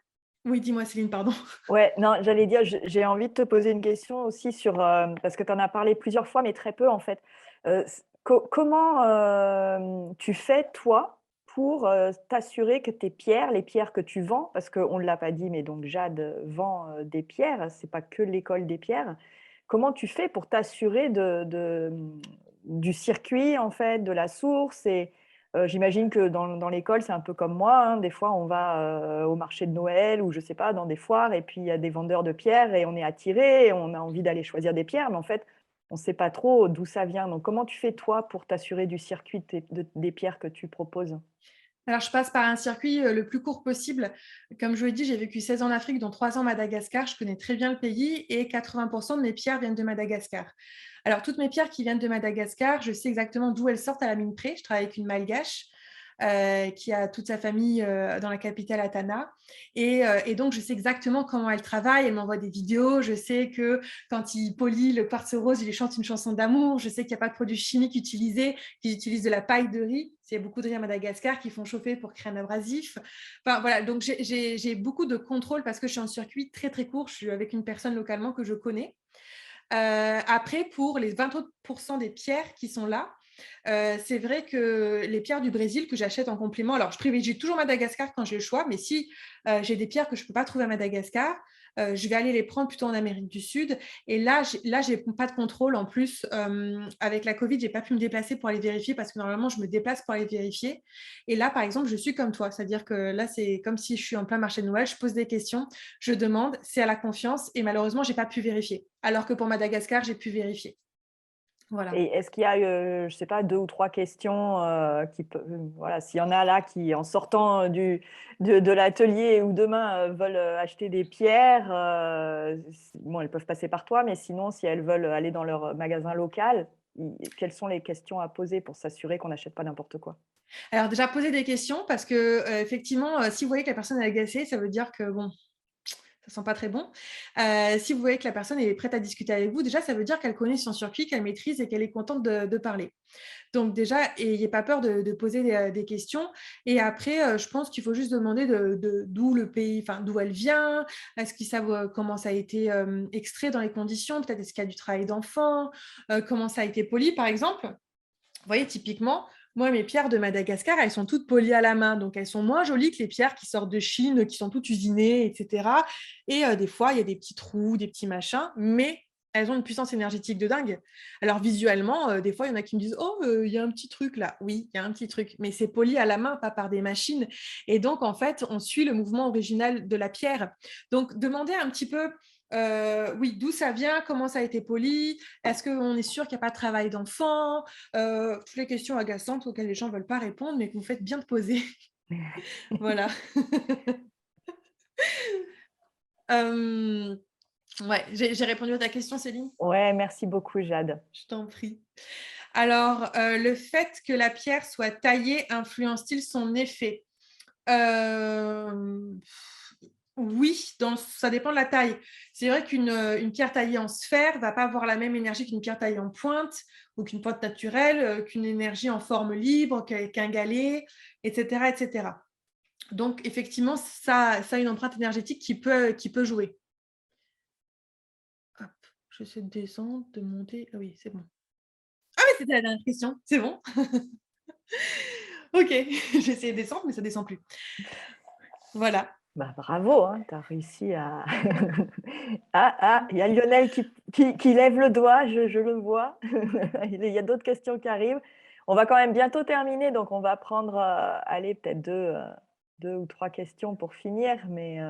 Oui, dis-moi, Céline, pardon. Ouais, non, j'allais dire, j'ai envie de te poser une question aussi sur, parce que tu en as parlé plusieurs fois, mais très peu en fait. Comment tu fais, toi, pour t'assurer que tes pierres, les pierres que tu vends, parce qu'on ne l'a pas dit, mais donc Jade vend des pierres, c'est pas que l'école des pierres. Comment tu fais pour t'assurer du circuit, en fait, de la source et j'imagine que dans l'école, c'est un peu comme moi, hein. Des fois, on va au marché de Noël ou je sais pas, dans des foires, et puis il y a des vendeurs de pierres et on est attiré, et on a envie d'aller choisir des pierres, mais en fait, on ne sait pas trop d'où ça vient. Donc, comment tu fais, toi, pour t'assurer du circuit des pierres que tu proposes? Alors, je passe par un circuit le plus court possible. Comme je vous l'ai dit, j'ai vécu 16 ans en Afrique, dont 3 ans à Madagascar. Je connais très bien le pays et 80% de mes pierres viennent de Madagascar. Alors, toutes mes pierres qui viennent de Madagascar, je sais exactement d'où elles sortent à la mine près. Je travaille avec une malgache qui a toute sa famille dans la capitale Atana. Et donc, je sais exactement comment elle travaille. Elle m'envoie des vidéos. Je sais que quand il polit le quartz rose, il lui chante une chanson d'amour. Je sais qu'il n'y a pas de produits chimiques utilisés, qu'ils utilisent de la paille de riz. Il y a beaucoup de riz à Madagascar qui font chauffer pour créer un abrasif. Enfin, voilà, donc j'ai beaucoup de contrôle parce que je suis en circuit très, très court. Je suis avec une personne localement que je connais. Après, pour les 20% des pierres qui sont là, c'est vrai que les pierres du Brésil que j'achète en complément, alors je privilégie toujours Madagascar quand j'ai le choix, mais si j'ai des pierres que je ne peux pas trouver à Madagascar, je vais aller les prendre plutôt en Amérique du Sud. Et là, j'ai pas de contrôle. En plus, avec la Covid, j'ai pas pu me déplacer pour aller vérifier parce que normalement, je me déplace pour aller vérifier. Et là, par exemple, je suis comme toi, c'est-à-dire que là, c'est comme si je suis en plein marché de Noël, je pose des questions, je demande, c'est à la confiance et malheureusement, j'ai pas pu vérifier. Alors que pour Madagascar, j'ai pu vérifier. Voilà. Et est-ce qu'il y a, je sais pas, 2 ou 3 questions voilà, s'il y en a là qui, en sortant de l'atelier ou demain, veulent acheter des pierres, bon, elles peuvent passer par toi, mais sinon, si elles veulent aller dans leur magasin local, quelles sont les questions à poser pour s'assurer qu'on n'achète pas n'importe quoi? Alors déjà, poser des questions parce que effectivement, si vous voyez que la personne est agacée, ça veut dire que bon, ça sent pas très bon. Si vous voyez que la personne est prête à discuter avec vous, déjà, ça veut dire qu'elle connaît son circuit, qu'elle maîtrise et qu'elle est contente de parler. Donc déjà, n'ayez pas peur de poser des questions. Et après, je pense qu'il faut juste demander d'où le pays, enfin d'où elle vient, est-ce qu'ils savent comment ça a été extrait dans les conditions, peut-être est-ce qu'il y a du travail d'enfant, comment ça a été poli, par exemple. Vous voyez, typiquement, moi, mes pierres de Madagascar, elles sont toutes polies à la main. Donc, elles sont moins jolies que les pierres qui sortent de Chine, qui sont toutes usinées, etc. Et des fois, il y a des petits trous, des petits machins, mais elles ont une puissance énergétique de dingue. Alors, visuellement, des fois, il y en a qui me disent « Oh, il y a un petit truc là. » Oui, il y a un petit truc, mais c'est poli à la main, pas par des machines. Et donc, en fait, on suit le mouvement original de la pierre. Donc, demandez un petit peu oui, d'où ça vient, comment ça a été poli, est-ce qu'on est sûr qu'il n'y a pas de travail d'enfant, toutes les questions agaçantes auxquelles les gens ne veulent pas répondre, mais que vous faites bien de poser. Voilà. Ouais, j'ai répondu à ta question, Céline? Ouais, merci beaucoup, Jade. Je t'en prie. Alors, le fait que la pierre soit taillée influence-t-il son effet? Oui, ça dépend de la taille. C'est vrai qu'une pierre taillée en sphère ne va pas avoir la même énergie qu'une pierre taillée en pointe ou qu'une pointe naturelle, qu'une énergie en forme libre, qu'un galet, etc., etc. Donc, effectivement, ça a une empreinte énergétique qui peut jouer. Hop, j'essaie de descendre, de monter. Ah oui, c'est bon. Ah oui, c'était la dernière question. C'est bon. Ok, j'ai essayé de descendre, mais ça ne descend plus. Voilà. Bah, bravo, hein, tu as réussi à… Ah, il y a Lionel qui lève le doigt, je le vois. Il y a d'autres questions qui arrivent. On va quand même bientôt terminer, donc on va prendre, allez, peut-être deux ou trois questions pour finir. Mais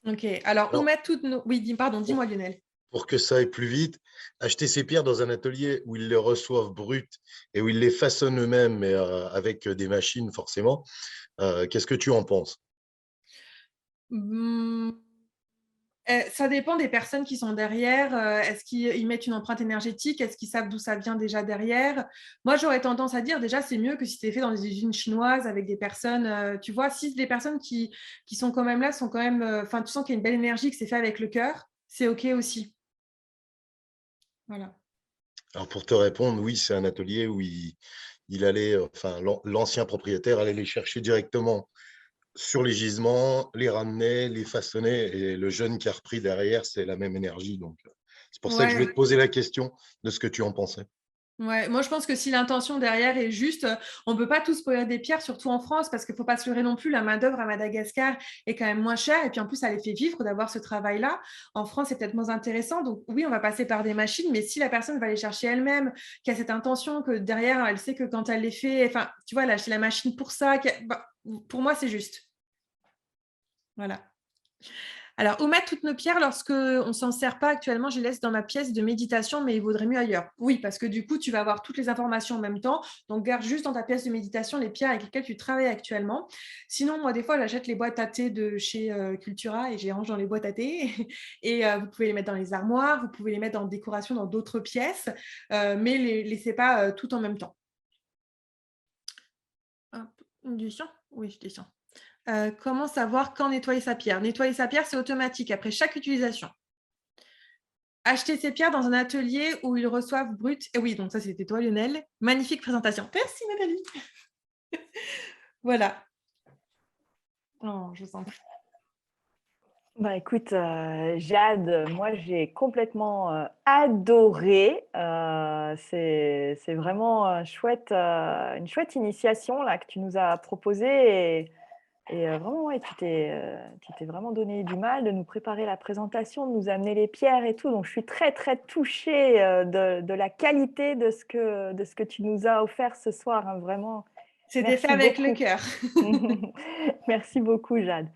Ok, alors où Alors, mettre toutes nos… Oui, dis-moi Lionel. pour que ça aille plus vite, acheter ces pierres dans un atelier où ils les reçoivent brutes et où ils les façonnent eux-mêmes, mais avec des machines forcément. Qu'est-ce que tu en penses? Ça dépend des personnes qui sont derrière. Est-ce qu'ils mettent une empreinte énergétique? Est-ce qu'ils savent d'où ça vient déjà derrière? Moi, j'aurais tendance à dire déjà, c'est mieux que si c'est fait dans des usines chinoises avec des personnes, tu vois, si des personnes qui sont quand même là, sont quand même, enfin, tu sens qu'il y a une belle énergie, que c'est fait avec le cœur, c'est OK aussi. Voilà. Alors pour te répondre, oui, c'est un atelier où il allait, enfin l'ancien propriétaire allait les chercher directement sur les gisements, les ramener, les façonner, et le jeune qui a repris derrière, c'est la même énergie. Donc c'est pour ça que je Ouais. vais te poser la question de ce que tu en pensais. Ouais, moi je pense que si l'intention derrière est juste, on ne peut pas tous produire des pierres, surtout en France, parce qu'il ne faut pas se leurrer non plus, la main-d'œuvre à Madagascar est quand même moins chère, et puis en plus, ça les fait vivre d'avoir ce travail-là. En France, c'est peut-être moins intéressant. Donc oui, on va passer par des machines, mais si la personne va les chercher elle-même, qui a cette intention, que derrière, elle sait que quand elle les fait, enfin, tu vois, elle a acheté la machine pour ça, bah, pour moi, c'est juste. Voilà. Alors, où mettre toutes nos pierres lorsque on s'en sert pas actuellement? Je les laisse dans ma pièce de méditation, mais il vaudrait mieux ailleurs. Oui, parce que du coup, tu vas avoir toutes les informations en même temps. Donc, garde juste dans ta pièce de méditation les pierres avec lesquelles tu travailles actuellement. Sinon, moi, des fois, j'achète les boîtes à thé de chez Cultura et je les range dans les boîtes à thé. Et vous pouvez les mettre dans les armoires, vous pouvez les mettre en décoration dans d'autres pièces, mais les laissez pas tout en même temps. Hop, une descend? Oui, je descends. Comment savoir quand nettoyer sa pierre? Nettoyer sa pierre, c'est automatique après chaque utilisation. Acheter ses pierres dans un atelier où ils reçoivent brut. Et oui, donc ça, c'était toi, Lionel. Magnifique présentation. Merci, Nathalie. Voilà. Oh, je vous en prie. Bah, écoute, Jade, moi j'ai complètement adoré. C'est vraiment une chouette initiation là, que tu nous as proposée. Et vraiment, ouais, tu t'es vraiment donné du mal de nous préparer la présentation, de nous amener les pierres et tout. Donc, je suis très, très touchée de la qualité de ce que tu nous as offert ce soir, hein, vraiment. C'était fait Merci avec le beaucoup. cœur. Merci beaucoup, Jade.